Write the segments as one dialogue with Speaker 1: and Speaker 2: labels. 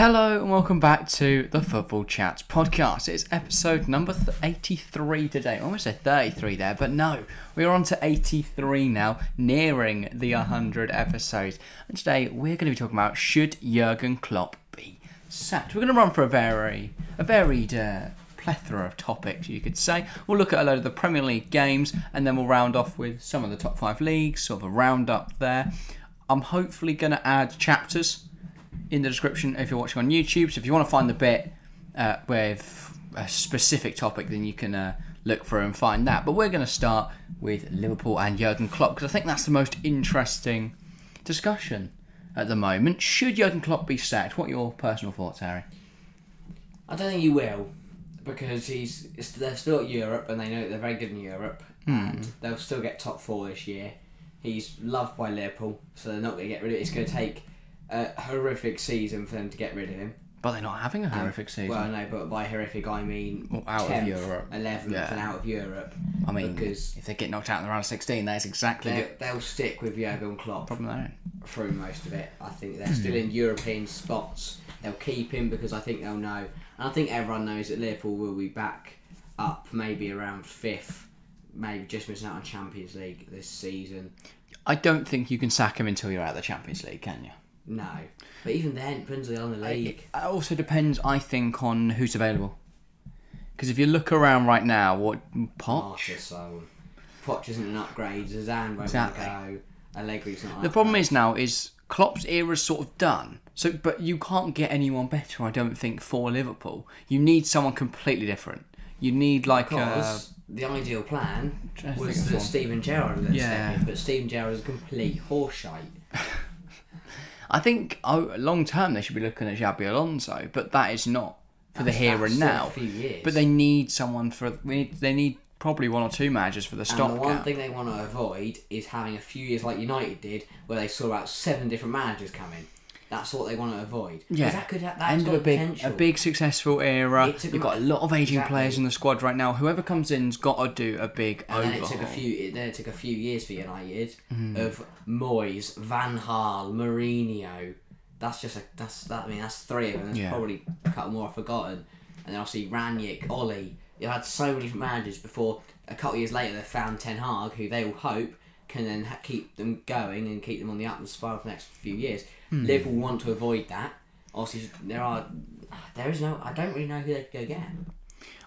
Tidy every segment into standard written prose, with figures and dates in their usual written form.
Speaker 1: Hello and welcome back to the Football Chats podcast. It's episode number 83 today. I almost said 33 there, but no. We are on to 83 now, nearing the 100 episodes. And today we're going to be talking about, should Jurgen Klopp be sacked? We're going to run for a varied plethora of topics, you could say. We'll look at a load of the Premier League games, and then we'll round off with some of the top 5 leagues, sort of a roundup there. I'm hopefully going to add chapters in the description if you're watching on YouTube. So if you want to find the bit with a specific topic, then you can look through and find that. But we're going to start with Liverpool and Jurgen Klopp, because I think that's the most interesting discussion at the moment. Should Jurgen Klopp be sacked? What are your personal thoughts, Harry?
Speaker 2: I don't think he will, because they're still at Europe and they know that they're very good in Europe, and they'll still get top 4 this year. He's loved by Liverpool, so they're not going to get rid of it. It's going to take a horrific season for them to get rid of him.
Speaker 1: But they're not having a horrific season.
Speaker 2: Well, no, but by horrific I mean
Speaker 1: out
Speaker 2: 10th,
Speaker 1: of Europe,
Speaker 2: 11th, and out of Europe.
Speaker 1: I mean, because if they get knocked out in the round of 16, that's exactly
Speaker 2: they'll stick with Jurgen Klopp through most of it. I think they're still in European spots. They'll keep him because I think they'll know, and I think everyone knows that Liverpool will be back up, maybe around 5th, maybe just missing out on Champions League this season.
Speaker 1: I don't think you can sack him until you're out of the Champions League, can you?
Speaker 2: No, but even then, it depends on the league.
Speaker 1: It also depends, I think, on who's available. Because if you look around right now, Poch
Speaker 2: isn't an upgrade. Zidane won't go. Allegri's not.
Speaker 1: The problem is now is Klopp's era's sort of done. So, but you can't get anyone better, I don't think, for Liverpool. You need someone completely different. You need
Speaker 2: the ideal plan was that Steven Gerrard would step in, but Steven Gerrard is a complete horseshite.
Speaker 1: I think long term they should be looking at Xabi Alonso, but that is not for the here and now.
Speaker 2: A few years.
Speaker 1: But they need someone they need probably 1 or 2 managers for the stopgap.
Speaker 2: And the one thing they want to avoid is having a few years like United did, where they saw about 7 different managers come in. That's what they want to avoid. Yeah,
Speaker 1: that could end of a big successful era. You've got a lot of aging players in the squad right now. Whoever comes in's got to do a big overhaul.
Speaker 2: Then it took a few years for United of Moyes, Van Gaal, Mourinho. That's 3 of them. There's probably a couple more I've forgotten. And then obviously Ranić, Oli. You've had so many different managers before. A couple of years later, they found Ten Hag, who they all hope can then keep them going and keep them on the upward spiral for the next few years. Liverpool want to avoid that. Obviously, I don't really know who they could go get.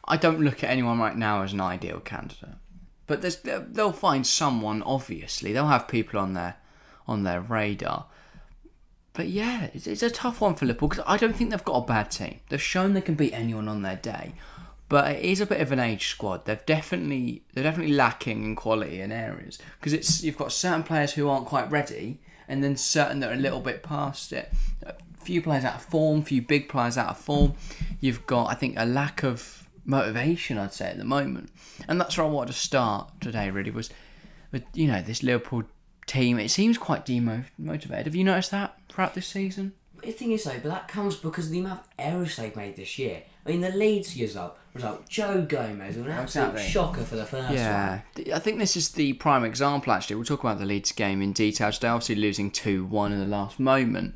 Speaker 1: I don't look at anyone right now as an ideal candidate, but they'll find someone. Obviously, they'll have people on their radar. But yeah, it's a tough one for Liverpool because I don't think they've got a bad team. They've shown they can beat anyone on their day, but it is a bit of an aged squad. They're definitely lacking in quality in areas because you've got certain players who aren't quite ready, and then certain that are a little bit past it. A few players out of form, few big players out of form. You've got, I think, a lack of motivation, I'd say, at the moment. And that's where I wanted to start today, really, was with, this Liverpool team. It seems quite demotivated. Have you noticed that throughout this season?
Speaker 2: The thing is, though, but that comes because of the amount of errors they've made this year. I mean, the Leeds result, Joe Gomez, an absolute shocker for the first one.
Speaker 1: I think this is the prime example, actually. We'll talk about the Leeds game in detail today, obviously losing 2-1 in the last moment.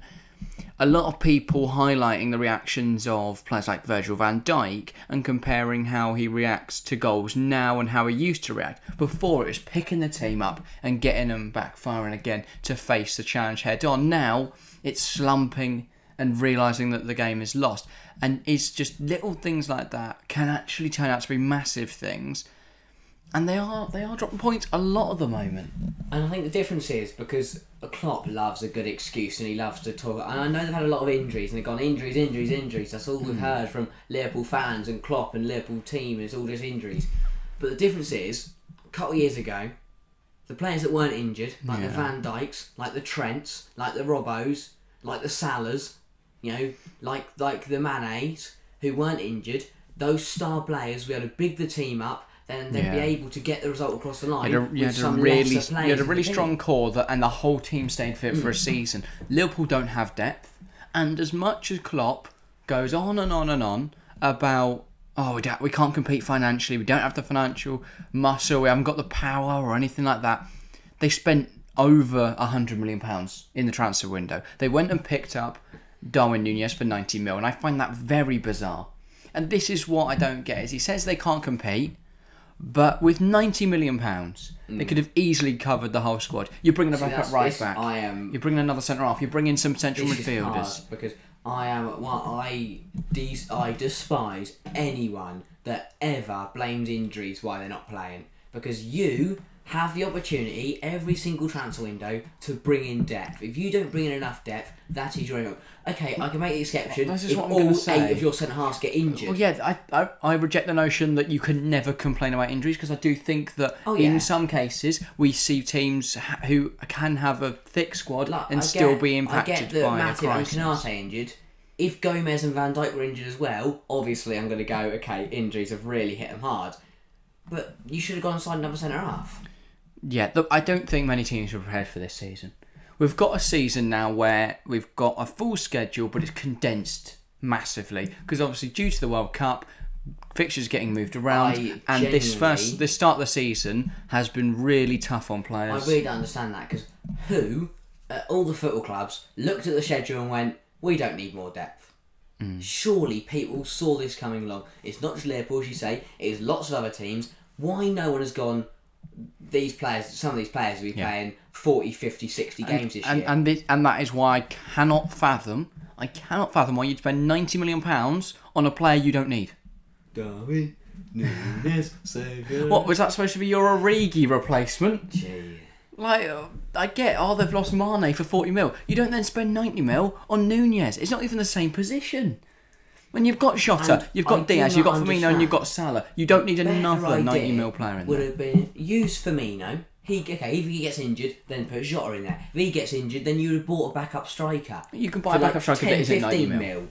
Speaker 1: A lot of people highlighting the reactions of players like Virgil van Dijk and comparing how he reacts to goals now and how he used to react. Before, it was picking the team up and getting them back firing again to face the challenge head on. Now, it's slumping and realising that the game is lost. And it's just little things like that can actually turn out to be massive things. And they are dropping points a lot at the moment.
Speaker 2: And I think the difference is because Klopp loves a good excuse and he loves to talk. And I know they've had a lot of injuries and they've gone injuries. That's all we've heard from Liverpool fans and Klopp and Liverpool team is all just injuries. But the difference is, a couple of years ago, the players that weren't injured, like the Van Dijks, like the Trents, like the Robos, like the Salahs, like the Manés, who weren't injured, those star players, we had to big the team up, then they'd be able to get the result across the line. You had a
Speaker 1: really strong core and the whole team stayed fit for a season. Liverpool don't have depth, and as much as Klopp goes on and on and on about we can't compete financially, we don't have the financial muscle, we haven't got the power or anything like that, they spent over £100 million in the transfer window. They went and picked up Darwin Núñez for 90 mil, and I find that very bizarre. And this is what I don't get, is he says they can't compete, but with £90 million, they could have easily covered the whole squad. You're bringing a backup right back. You're bringing another centre half. You're bringing some central midfielders.
Speaker 2: Because I despise anyone that ever blames injuries why they're not playing. Because you have the opportunity every single transfer window to bring in depth. If you don't bring in enough depth, that is your own. Okay, I can make the exception if all 8 of your centre halves get injured.
Speaker 1: Well, yeah, I reject the notion that you can never complain about injuries, because I do think that in some cases we see teams who can have a thick squad and still be impacted by a crisis.
Speaker 2: I get that Matip and Canate injured. If Gomez and Van Dijk were injured as well, obviously I'm going to go, okay, injuries have really hit them hard. But you should have gone and signed another centre half.
Speaker 1: Yeah, look, I don't think many teams are prepared for this season. We've got a season now where we've got a full schedule, but it's condensed massively because obviously due to the World Cup, fixtures getting moved around, and this start of the season has been really tough on players.
Speaker 2: I really don't understand that, because all the football clubs looked at the schedule and went, we don't need more depth. Surely people saw this coming along. It's not just Liverpool, as you say, it is lots of other teams. Why no one has gone, some of these players will be playing 40, 50, 60 games this year.
Speaker 1: And that is why I cannot fathom why you'd spend £90 million on a player you don't need.
Speaker 2: Darwin Núñez, Saviour.
Speaker 1: What, was that supposed to be your Origi replacement?
Speaker 2: Gee.
Speaker 1: Like, I get, they've lost Mane for 40 mil. You don't then spend 90 mil on Núñez. It's not even the same position. When you've got Jota, you've got Diaz, you've got Firmino, and you've got Salah. You don't need another 90 mil player in there.
Speaker 2: Would have been use Firmino. If he gets injured, then put Jota in there. If he gets injured, then you would have bought a backup striker.
Speaker 1: You can buy a backup striker that isn't 90 mil.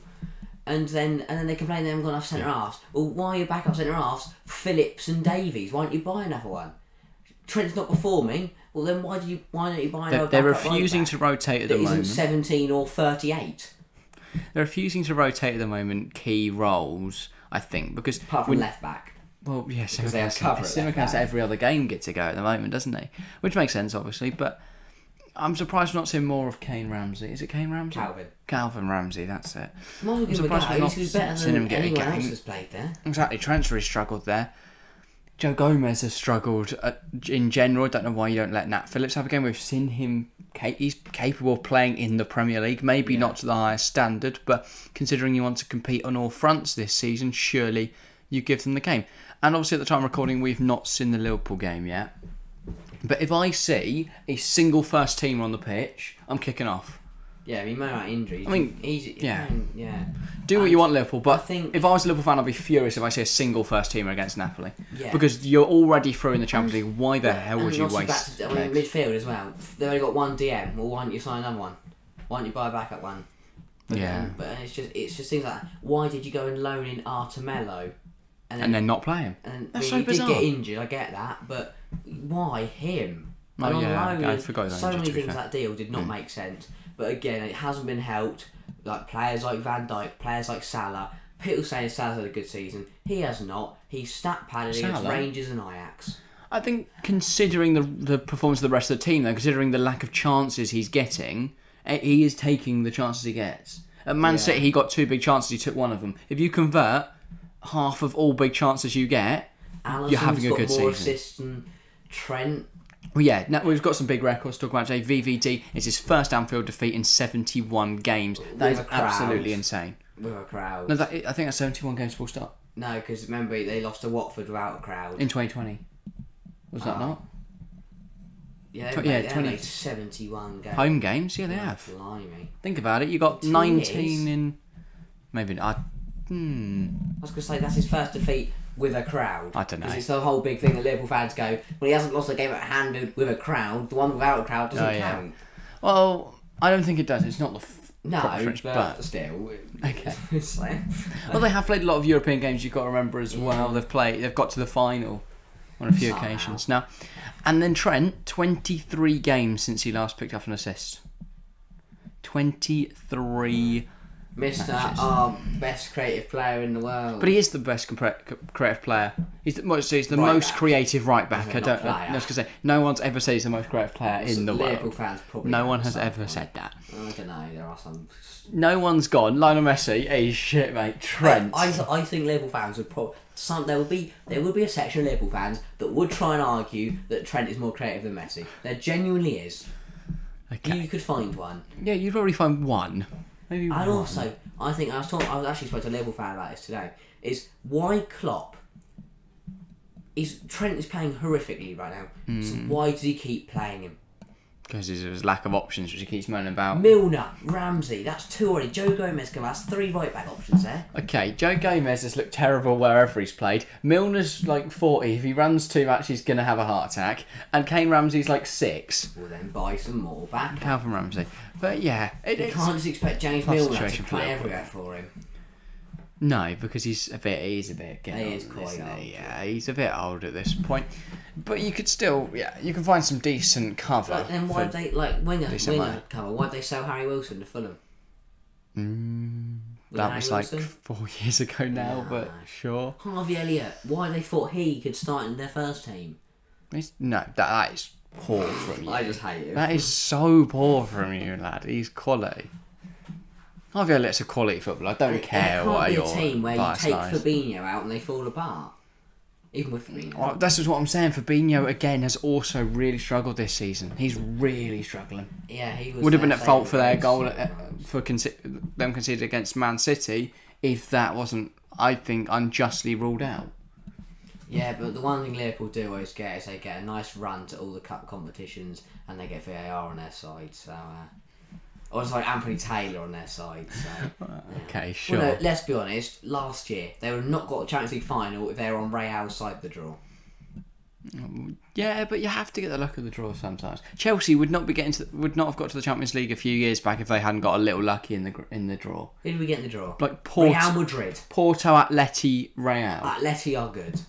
Speaker 2: And then they complain they haven't got enough centre halves. Well, why are your backup centre halves Phillips and Davies? Why don't you buy another one? Trent's not performing. Well, then why don't you buy another?
Speaker 1: They're refusing to rotate at the moment.
Speaker 2: Isn't 17 or 38.
Speaker 1: They're refusing to rotate at the moment key roles, I think, because
Speaker 2: apart from left back.
Speaker 1: Well, yes, Simicast every other game gets to go at the moment, doesn't he? Which makes sense, obviously, but I'm surprised we're not seeing more of Kane Ramsey. Is it Kane Ramsey?
Speaker 2: Calvin
Speaker 1: Ramsey, that's it.
Speaker 2: I'm surprised we're not seeing him get anyone else has played there.
Speaker 1: Exactly, transfer has struggled there. Joe Gomez has struggled in general. I don't know why you don't let Nat Phillips have a game. We've seen him. He's capable of playing in the Premier League. Maybe not to the highest standard, but considering you want to compete on all fronts this season, surely you give them the game. And obviously at the time of recording, we've not seen the Liverpool game yet. But if I see a single first teamer on the pitch, I'm kicking off.
Speaker 2: Yeah, I mean, more about injuries.
Speaker 1: I mean,
Speaker 2: yeah.
Speaker 1: Do what you want, Liverpool, but if I was a Liverpool fan, I'd be furious if I see a single first teamer against Napoli. Yeah. Because you're already through in the Champions League. Why the hell would you waste?
Speaker 2: Midfield as well. They've only got one DM. Well, why don't you sign another one? Why don't you buy a backup one? But it's just things like that. Why did you go and loan in Artemello?
Speaker 1: And then not play him? That's so bizarre.
Speaker 2: He did get injured, I get that, but why him?
Speaker 1: Oh, yeah, I forgot
Speaker 2: so many things that deal did not make sense. But again, it hasn't been helped. Like players like Van Dijk, players like Salah. People saying Salah's had a good season. He has not. He's stat padded against Rangers and Ajax.
Speaker 1: I think considering the performance of the rest of the team, though, considering the lack of chances he's getting, he is taking the chances he gets. At Man City, he got 2 big chances. He took one of them. If you convert half of all big chances you get, you're having a good season. More
Speaker 2: assists than Trent.
Speaker 1: Well, yeah, now we've got some big records to talk about today. VVD is his first Anfield defeat in 71 games. That is absolutely insane.
Speaker 2: With a crowd.
Speaker 1: No, I think that's 71 games full stop.
Speaker 2: No, because remember, they lost to Watford without a crowd.
Speaker 1: In 2020. Was that not?
Speaker 2: Yeah, they made 71 games.
Speaker 1: Home games? Yeah, they have.
Speaker 2: Blimey.
Speaker 1: Think about it. You got 19 in... Maybe not.
Speaker 2: I was going to say, that's his first defeat with a crowd.
Speaker 1: I don't know.
Speaker 2: Because it's the whole big thing that Liverpool fans go, well, he hasn't lost a game at hand with a crowd. The one without a crowd doesn't count.
Speaker 1: Well, I don't think it does. It's not the
Speaker 2: preference, but still.
Speaker 1: Okay. Well, they have played a lot of European games. You've got to remember as well. They've got to the final on a few occasions now. And then Trent, 23 games since he last picked up an assist. 23
Speaker 2: Mr.
Speaker 1: matches.
Speaker 2: Our best creative player in the world.
Speaker 1: But he is the best creative player. He's the most
Speaker 2: Right-back.
Speaker 1: creative right back. I
Speaker 2: Not
Speaker 1: don't. I was gonna say no one's ever said he's the most creative player in the
Speaker 2: Liverpool
Speaker 1: world.
Speaker 2: fans probably.
Speaker 1: No
Speaker 2: have
Speaker 1: one has
Speaker 2: some
Speaker 1: ever
Speaker 2: point.
Speaker 1: said that.
Speaker 2: I don't know. There are some.
Speaker 1: No one's gone. Lionel Messi, he's shit, mate. Trent.
Speaker 2: I think Liverpool fans would probably. There would be a section of Liverpool fans that would try and argue that Trent is more creative than Messi. There genuinely is.
Speaker 1: Okay.
Speaker 2: You could find one.
Speaker 1: Yeah, you'd probably find one. Maybe
Speaker 2: And
Speaker 1: one.
Speaker 2: also, I think I was actually spoke to a Liverpool fan about this today. Is why Klopp Trent is playing horrifically right now. So why does he keep playing him?
Speaker 1: Because there's his lack of options, which he keeps moaning about.
Speaker 2: Milner, Ramsey, that's 2 already. Joe Gomez that's 3 right back options there.
Speaker 1: Okay, Joe Gomez has looked terrible wherever he's played. Milner's like 40. If he runs too much, he's going to have a heart attack. And Kane Ramsey's like 6.
Speaker 2: We'll then buy some more back.
Speaker 1: Calvin Ramsey. But yeah,
Speaker 2: You
Speaker 1: it's...
Speaker 2: can't just expect James
Speaker 1: tough
Speaker 2: Milner to
Speaker 1: situation for
Speaker 2: play
Speaker 1: Liverpool.
Speaker 2: everywhere for him.
Speaker 1: No, because he's a bit getting
Speaker 2: He
Speaker 1: old,
Speaker 2: is quite
Speaker 1: isn't
Speaker 2: old.
Speaker 1: he? Yeah, he's a bit old at this point. But you could still, you can find some decent cover.
Speaker 2: Like, then why'd they, winger
Speaker 1: decent money.
Speaker 2: cover, why'd they sell Harry Wilson to Fulham?
Speaker 1: That was like
Speaker 2: Wilson?
Speaker 1: 4 years ago now, but sure.
Speaker 2: Harvey Elliott, why they thought he could start in their first team?
Speaker 1: No, that is poor from you.
Speaker 2: I just hate him.
Speaker 1: That is so poor from you, lad. He's quality. Harvey Elliott's a quality footballer. I don't care what
Speaker 2: It
Speaker 1: your
Speaker 2: can't be a team where you
Speaker 1: bias
Speaker 2: take
Speaker 1: lies.
Speaker 2: Fabinho out and they fall apart. Even with Fabinho.
Speaker 1: Well, that's just what I'm saying. Fabinho, again, has also really struggled this season. He's really struggling.
Speaker 2: Yeah, he was.
Speaker 1: Would have been at
Speaker 2: their
Speaker 1: fault for their
Speaker 2: saving
Speaker 1: goal
Speaker 2: grace.
Speaker 1: for them conceded against Man City if that wasn't, I think, unjustly ruled out.
Speaker 2: Yeah, but the one thing Liverpool do always get is they get a nice run to all the cup competitions and they get VAR on their side. So, or sorry, Anthony Taylor on their side. So.
Speaker 1: Okay, sure.
Speaker 2: Well, no, let's be honest. Last year they would have not got a Champions League final if they were on Real's side of the draw.
Speaker 1: Yeah, but you have to get the luck of the draw sometimes. Chelsea would not have got to the Champions League a few years back if they hadn't got a little lucky in the draw.
Speaker 2: Who did we get in the draw?
Speaker 1: Like
Speaker 2: Real Madrid.
Speaker 1: Porto, Atleti, Real.
Speaker 2: Atleti are good.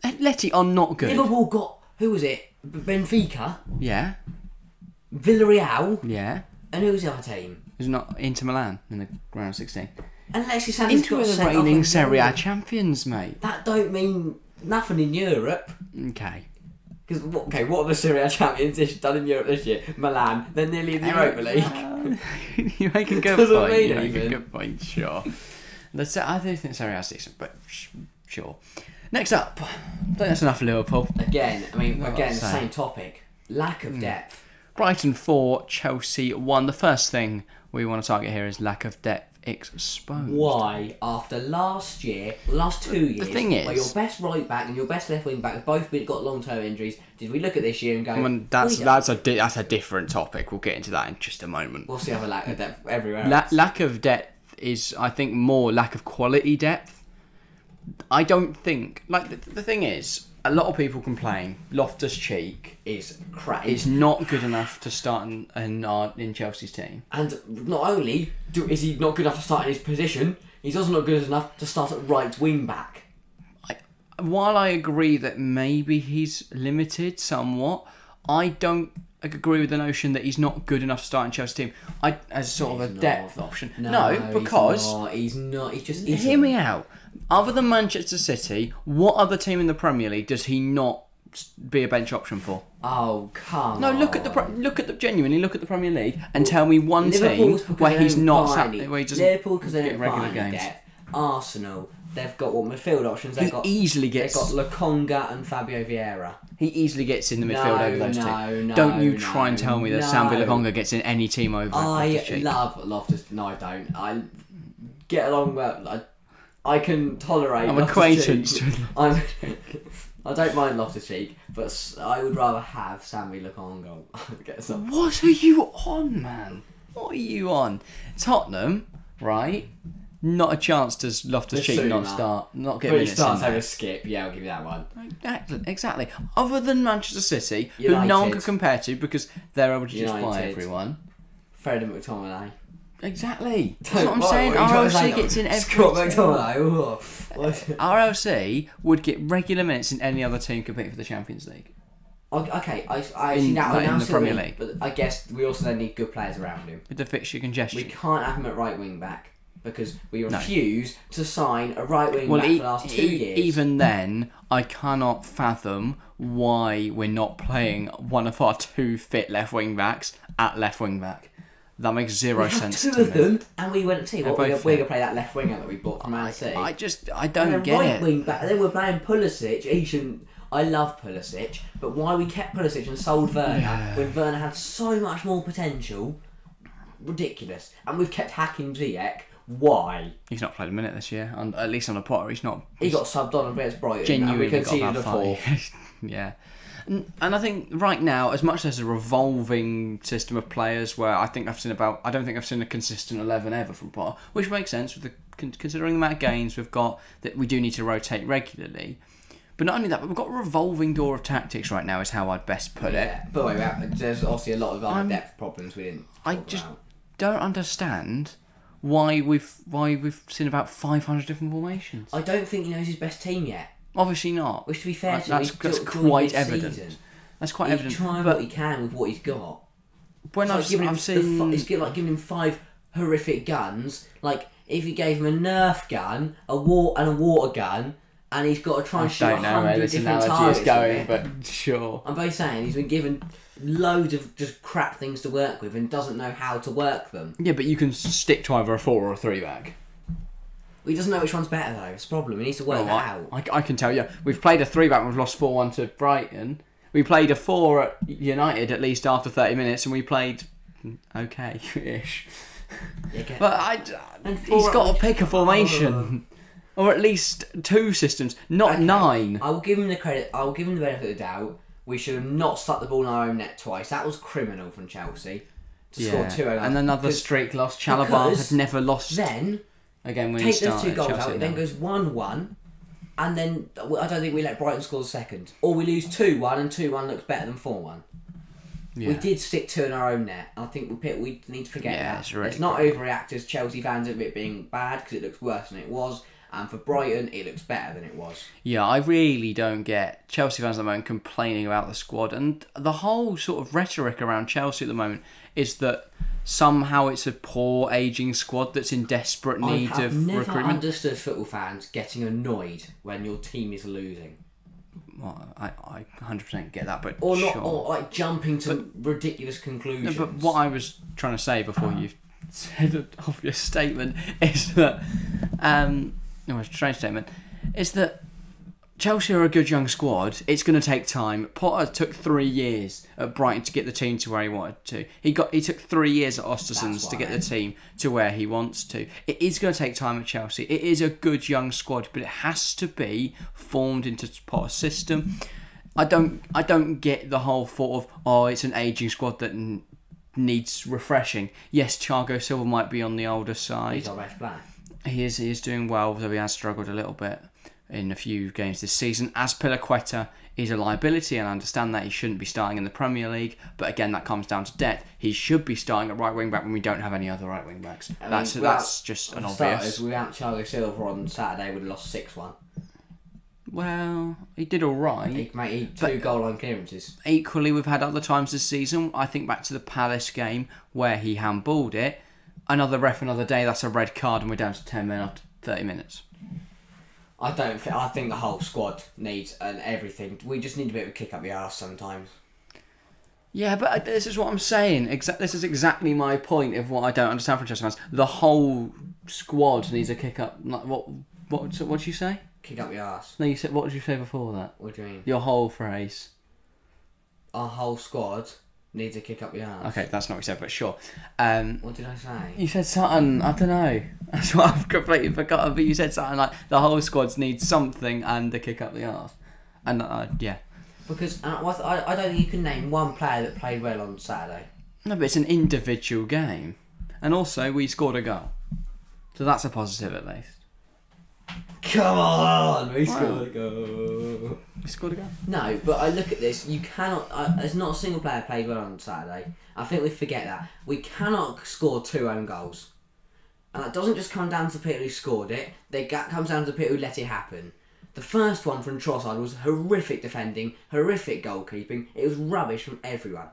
Speaker 1: Atleti are not good.
Speaker 2: Liverpool got, who was it? Benfica,
Speaker 1: Yeah,
Speaker 2: Villarreal,
Speaker 1: yeah.
Speaker 2: and who was the other team?
Speaker 1: It's not Inter Milan in the round 16.
Speaker 2: And Alexis Sanchez
Speaker 1: Inter
Speaker 2: got
Speaker 1: are the
Speaker 2: sent off
Speaker 1: reigning
Speaker 2: in
Speaker 1: Serie A
Speaker 2: Europe.
Speaker 1: champions, mate.
Speaker 2: That don't mean nothing in Europe.
Speaker 1: Okay.
Speaker 2: Because what have the Serie A champions done in Europe this year? Milan, they're nearly in the Europa League.
Speaker 1: You make a good
Speaker 2: Doesn't
Speaker 1: point.
Speaker 2: mean
Speaker 1: You make a
Speaker 2: anything.
Speaker 1: good point, sure. I do think Serie A's decent, but sure. Next up, I think that's enough Liverpool.
Speaker 2: Again, the
Speaker 1: say?
Speaker 2: same topic. Lack of depth.
Speaker 1: Brighton 4, Chelsea 1. The first thing we want to target here is lack of depth exposed.
Speaker 2: Why, after last year, last 2 years,
Speaker 1: thing is-
Speaker 2: where your best right back and your best left wing back have both got long-term injuries, did we look at this year and go,
Speaker 1: I mean, that's a different topic. We'll get into that in just a moment.
Speaker 2: what's the other lack of depth everywhere else?
Speaker 1: Lack of depth is, I think, more lack of quality depth. I don't think... the thing is, a lot of people complain Loftus-Cheek
Speaker 2: Is crap.
Speaker 1: is not good enough to start in Chelsea's team.
Speaker 2: And not only is he not good enough to start in his position, he's also not good enough to start at right wing back.
Speaker 1: While I agree that maybe he's limited somewhat, I don't agree with the notion that he's not good enough to start in Chelsea's team. As sort of a depth option. No, because...
Speaker 2: He's not. He's just...
Speaker 1: Hear me out. Other than Manchester City, what other team in the Premier League does he not be a bench option for?
Speaker 2: Oh, come
Speaker 1: No,
Speaker 2: on.
Speaker 1: look at the genuinely look at the Premier League and tell me one team
Speaker 2: Liverpool's because
Speaker 1: where
Speaker 2: they
Speaker 1: he's
Speaker 2: don't
Speaker 1: not
Speaker 2: buy
Speaker 1: sat,
Speaker 2: any.
Speaker 1: where he doesn't
Speaker 2: Liverpool because they
Speaker 1: get
Speaker 2: don't
Speaker 1: regular
Speaker 2: buy any
Speaker 1: games.
Speaker 2: depth. Arsenal, they've got what midfield options. They've
Speaker 1: He
Speaker 2: got
Speaker 1: easily gets
Speaker 2: They've got Lokonga and Fabio Vieira.
Speaker 1: he easily gets in the midfield over those two.
Speaker 2: No,
Speaker 1: Don't you
Speaker 2: no,
Speaker 1: try and tell me that Sambi
Speaker 2: no.
Speaker 1: Lokonga gets in any team over
Speaker 2: I
Speaker 1: Loftus-Cheek.
Speaker 2: love Loftus. No, I don't. I get along well. I can tolerate.
Speaker 1: I'm
Speaker 2: Loftus-Cheek.
Speaker 1: acquaintanced with
Speaker 2: I don't mind Loftus-Cheek, but I would rather have Sammy Lokonga get some.
Speaker 1: What are you on, man? What are you on? Tottenham, right? Not a chance does Loftus-Cheek not
Speaker 2: Basuma.
Speaker 1: start, not get
Speaker 2: But he
Speaker 1: minutes in
Speaker 2: starts
Speaker 1: there.
Speaker 2: over Skip. Yeah, I'll give you that one.
Speaker 1: Exactly. Other than Manchester City, who no one
Speaker 2: United.
Speaker 1: can compare to because they're able to just buy
Speaker 2: United.
Speaker 1: everyone.
Speaker 2: Freddie McTominay.
Speaker 1: Exactly. That's what I'm
Speaker 2: What
Speaker 1: saying.
Speaker 2: are you trying to
Speaker 1: RLC
Speaker 2: say?
Speaker 1: gets in every
Speaker 2: Scott
Speaker 1: team.
Speaker 2: McTominay.
Speaker 1: RLC would get regular minutes in any other team competing for the Champions League.
Speaker 2: Okay, I
Speaker 1: In-
Speaker 2: see that.
Speaker 1: like
Speaker 2: I now
Speaker 1: in the
Speaker 2: see
Speaker 1: Premier
Speaker 2: what you-
Speaker 1: League.
Speaker 2: But I guess we also then need good players around him.
Speaker 1: With the fixture
Speaker 2: We
Speaker 1: congestion.
Speaker 2: can't have him at right wing back because we refuse to sign a right wing back for the last 2 years.
Speaker 1: Even then, I cannot fathom why we're not playing one of our 2 fit left wing backs at left wing back. That makes zero sense to me.
Speaker 2: 2 of them, and we went to we're going to play that left winger that we bought from Man City.
Speaker 1: I don't get
Speaker 2: right
Speaker 1: it.
Speaker 2: Wing back, and then we're playing Pulisic. He shouldn't. I love Pulisic, but why we kept Pulisic and sold Werner when Werner had so much more potential? Ridiculous. And we've kept Hakim Ziyech. Why?
Speaker 1: He's not played a minute this year, at least on the Potter. He's not.
Speaker 2: He got subbed on against Brighton.
Speaker 1: Genuinely
Speaker 2: and we conceded a 4.
Speaker 1: Yeah. And I think right now, as much as there's a revolving system of players where I don't think I've seen a consistent 11 ever from Potter, which makes sense with considering the amount of games we've got, that we do need to rotate regularly. But not only that, but we've got a revolving door of tactics right now, is how I'd best put it.
Speaker 2: But there's obviously a lot of other depth problems we didn't.
Speaker 1: I just don't understand why we've seen about 500 different formations.
Speaker 2: I don't think he knows his best team yet.
Speaker 1: Obviously not.
Speaker 2: Which, to be fair to him,
Speaker 1: that's quite evident. That's quite evident.
Speaker 2: He's trying what he can with what he's got.
Speaker 1: When I've seen,
Speaker 2: it's like giving him 5 horrific guns. Like if you gave him a Nerf gun, a water gun, and he's got to try and shoot 100 different targets.
Speaker 1: But sure.
Speaker 2: I'm very saying he's been given loads of just crap things to work with and doesn't know how to work them.
Speaker 1: Yeah, but you can stick to either a 4 or a 3 back.
Speaker 2: He doesn't know which one's better though. It's a problem. He needs to work that out.
Speaker 1: I can tell you. We've played a 3 back and we've lost 4-1 to Brighton. We played a 4 at United at least after 30 minutes, and we played okay-ish. But he's got to pick a formation. Or at least 2 systems, not 9.
Speaker 2: I will give him the credit. I will give him the benefit of the doubt. We should have not stuck the ball in our own net twice. That was criminal from Chelsea to score 2-0.
Speaker 1: And another streak loss. Chalobah had never lost.
Speaker 2: Then
Speaker 1: again when
Speaker 2: take
Speaker 1: he started,
Speaker 2: those 2 goals
Speaker 1: Chelsea
Speaker 2: out. It then goes 1-1, and then I don't think we let Brighton score the second, or we lose 2-1, and 2-1 looks better than 4-1. Yeah. We did stick 2 in our own net. I think we need to forget that. Let's not overreact as Chelsea fans of it being bad, because it looks worse than it was. And for Brighton, it looks better than it was. Yeah,
Speaker 1: I really don't get Chelsea fans at the moment complaining about the squad. And the whole sort of rhetoric around Chelsea at the moment is that somehow it's a poor, ageing squad that's in desperate need of recruitment.
Speaker 2: I've never understood football fans getting annoyed when your team is losing.
Speaker 1: Well, I 100% get that, but
Speaker 2: or like jumping to ridiculous conclusions.
Speaker 1: No, but what I was trying to say before you said an obvious statement is that... a strange statement, is that Chelsea are a good young squad. It's going to take time. Potter took 3 years at Brighton to get the team to where he wanted to. He took 3 years at Ostersund's to get the team to where he wants to. It is going to take time at Chelsea. It is a good young squad, but it has to be formed into Potter's system. I don't get the whole thought of it's an ageing squad that needs refreshing. Yes, Thiago Silva might be on the older side.
Speaker 2: He's our best player.
Speaker 1: He is doing well, though he has struggled a little bit in a few games this season. Azpilicueta is a liability, and I understand that he shouldn't be starting in the Premier League, but again, that comes down to depth. He should be starting at right wing back when we don't have any other right wing backs. That's just an obvious.
Speaker 2: Without Thiago Silva on Saturday, we'd have lost 6-1.
Speaker 1: Well, he did all right.
Speaker 2: He made 2 goal line clearances.
Speaker 1: Equally, we've had other times this season. I think back to the Palace game where he handballed it. Another ref, another day, that's a red card, and we're down to 10 men after 30 minutes.
Speaker 2: I think the whole squad needs everything. We just need a bit of a kick up the arse sometimes.
Speaker 1: Yeah, but this is what I'm saying. This is exactly my point of what I don't understand from Chelsea fans. The whole squad needs a kick up. What did you say?
Speaker 2: Kick up the arse.
Speaker 1: No, you said. What did you say before that?
Speaker 2: What do you mean?
Speaker 1: Your whole phrase.
Speaker 2: Our whole squad needs a kick up the arse.
Speaker 1: Okay, that's not what you said, but sure.
Speaker 2: What did I say?
Speaker 1: You said something, I don't know. That's what I've completely forgotten, but you said something like, the whole squad needs something and a kick up the arse. And, yeah.
Speaker 2: Because I don't think you can name one player that played well on Saturday.
Speaker 1: No, but it's an individual game. And also, we scored a goal. So that's a positive, at least.
Speaker 2: Come on! We scored a goal.
Speaker 1: We scored a goal?
Speaker 2: No, but I look at this, you cannot... there's not a single player played well on Saturday. I think we forget that. We cannot score 2 own goals. And that doesn't just come down to the people who scored it, comes down to the people who let it happen. The first one from Trossard was horrific defending, horrific goalkeeping. It was rubbish from everyone.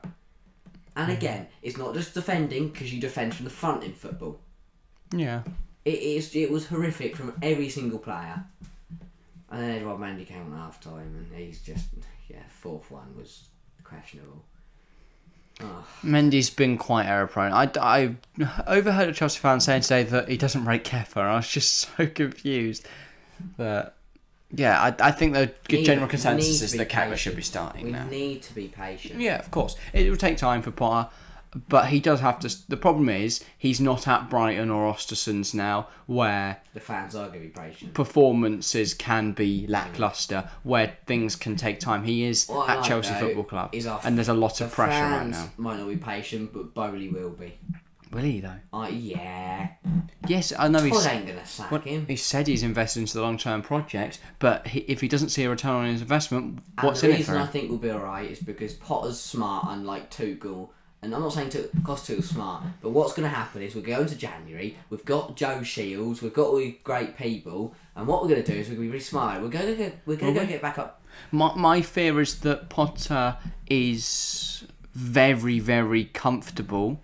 Speaker 2: And again, it's not just defending, because you defend from the front in football.
Speaker 1: Yeah.
Speaker 2: It was horrific from every single player. And then Rob Mendy came on half time, and he's just fourth one was questionable. Oh.
Speaker 1: Mendy's been quite error prone. I overheard a Chelsea fan saying today that he doesn't rate Kepa. I was just so confused. But yeah, I think the general consensus is that Kepa should be starting now.
Speaker 2: We need to be patient.
Speaker 1: Yeah, of course. It will take time for Potter, but he does have to. The problem is he's not at Brighton or Ostersund's now, where
Speaker 2: the fans are going to be patient.
Speaker 1: Performances can be lacklustre, where things can take time. He is at Chelsea Football Club, and there's a lot of pressure right now.
Speaker 2: Might not be patient, but Bowley will be.
Speaker 1: Will he though?
Speaker 2: Yeah.
Speaker 1: Yes, I know.
Speaker 2: Todd ain't gonna sack him.
Speaker 1: He said he's invested into the long-term project, but if he doesn't see a return on his investment, what's in it for him?
Speaker 2: The reason I think we'll be alright is because Potter's smart, unlike Tuchel. And I'm not saying Tuchel's smart, but what's going to happen is we're going to January, we've got Joe Shields, we've got all these great people, and what we're going to do is we're going to be really smart. We're going to get back up.
Speaker 1: My fear is that Potter is very, very comfortable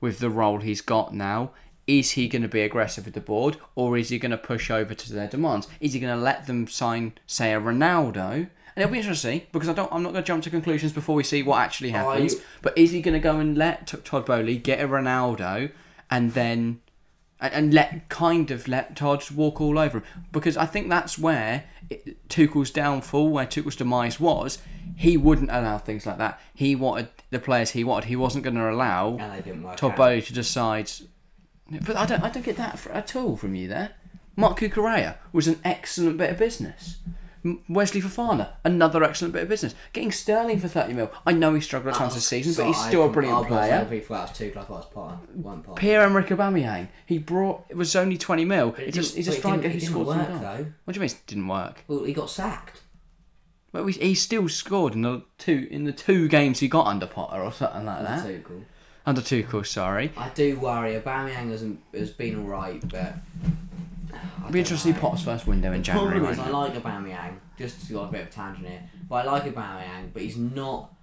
Speaker 1: with the role he's got now. Is he going to be aggressive with the board, or is he going to push over to their demands? Is he going to let them sign, say, a Ronaldo? And it'll be interesting because I'm not going to jump to conclusions before we see what actually happens. But is he going to go and let Todd Bowley get a Ronaldo and then let Todd walk all over him? Because I think that's where Tuchel's downfall, where Tuchel's demise was. He wouldn't allow things like that. He wanted the players he wanted. He wasn't going to allow Todd Bowley to decide. But I don't get that at all from you there. Mark Cucurella was an excellent bit of business. Wesley Fofana, another excellent bit of business. Getting Sterling for 30 mil. I know he struggled at times this season, but he's still a brilliant player. Pierre-Emerick Aubameyang, it was only 20 mil. He's a striker who scored some goals. What do you mean it didn't work?
Speaker 2: Well, he got sacked.
Speaker 1: Well, he still scored in the two games he got under Potter or something like that. Under Tuchel, sorry.
Speaker 2: I do worry. Aubameyang has been alright, but
Speaker 1: it'll be interesting to see Potter's first window in January.
Speaker 2: The problem is I like Aubameyang, just to go on a bit of a tangent here, but I like Aubameyang, but he's not.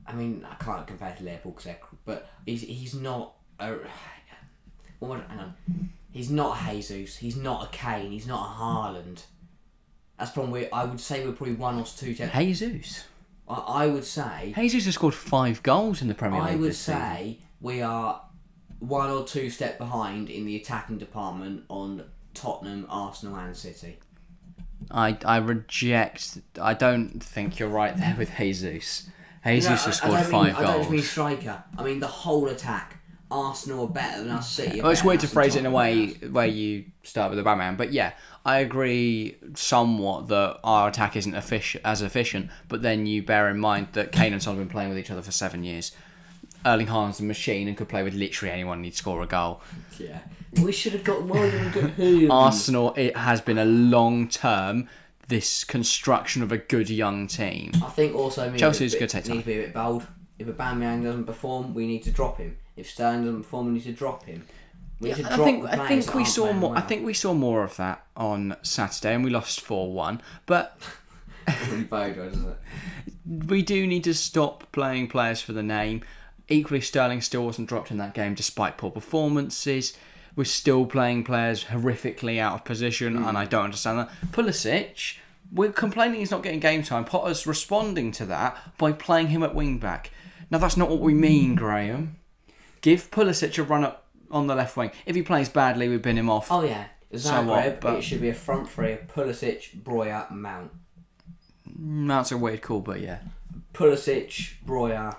Speaker 2: I mean, I can't compare to Liverpool, but he's not. Hang on. He's not a Jesus. He's not a Kane. He's not a Haaland. That's probably. I would say we're probably one or two.
Speaker 1: Jesus.
Speaker 2: I would say
Speaker 1: Jesus has scored 5 goals in the Premier League.
Speaker 2: I would say we are 1 or 2 steps behind in the attacking department on Tottenham, Arsenal and City.
Speaker 1: I reject. I don't think you're right there with Jesus. Jesus has scored 5 goals.
Speaker 2: I don't just mean striker. I mean the whole attack. Arsenal are better than us. City.
Speaker 1: Well, it's weird to phrase it in a way where you start with Aubameyang, but yeah, I agree somewhat that our attack isn't as efficient. But then you bear in mind that Kane and Son have been playing with each other for 7 years. Erling Haaland's a machine and could play with literally anyone and he'd score a goal.
Speaker 2: Yeah, we should have got more than a good him.
Speaker 1: Arsenal, it has been a long term. This construction of a good young team.
Speaker 2: I think also
Speaker 1: Chelsea's going to take time.
Speaker 2: Need to be a bit bold. If Aubameyang doesn't perform, we need to drop him. If Sterling doesn't perform, we need to drop him. I think we saw more of that on Saturday, and we lost 4-1. But we do need to stop playing players for the name. Equally, Sterling still wasn't dropped in that game despite poor performances. We're still playing players horrifically out of position, and I don't understand that. Pulisic, we're complaining he's not getting game time. Potter's responding to that by playing him at wing back. Now, that's not what we mean, Graham. Give Pulisic a run up on the left wing. If he plays badly, we bin him off. Oh, yeah. It should be a front three of Pulisic, Breuer, Mount.
Speaker 1: Mount's a weird call, but yeah.
Speaker 2: Pulisic, Breuer.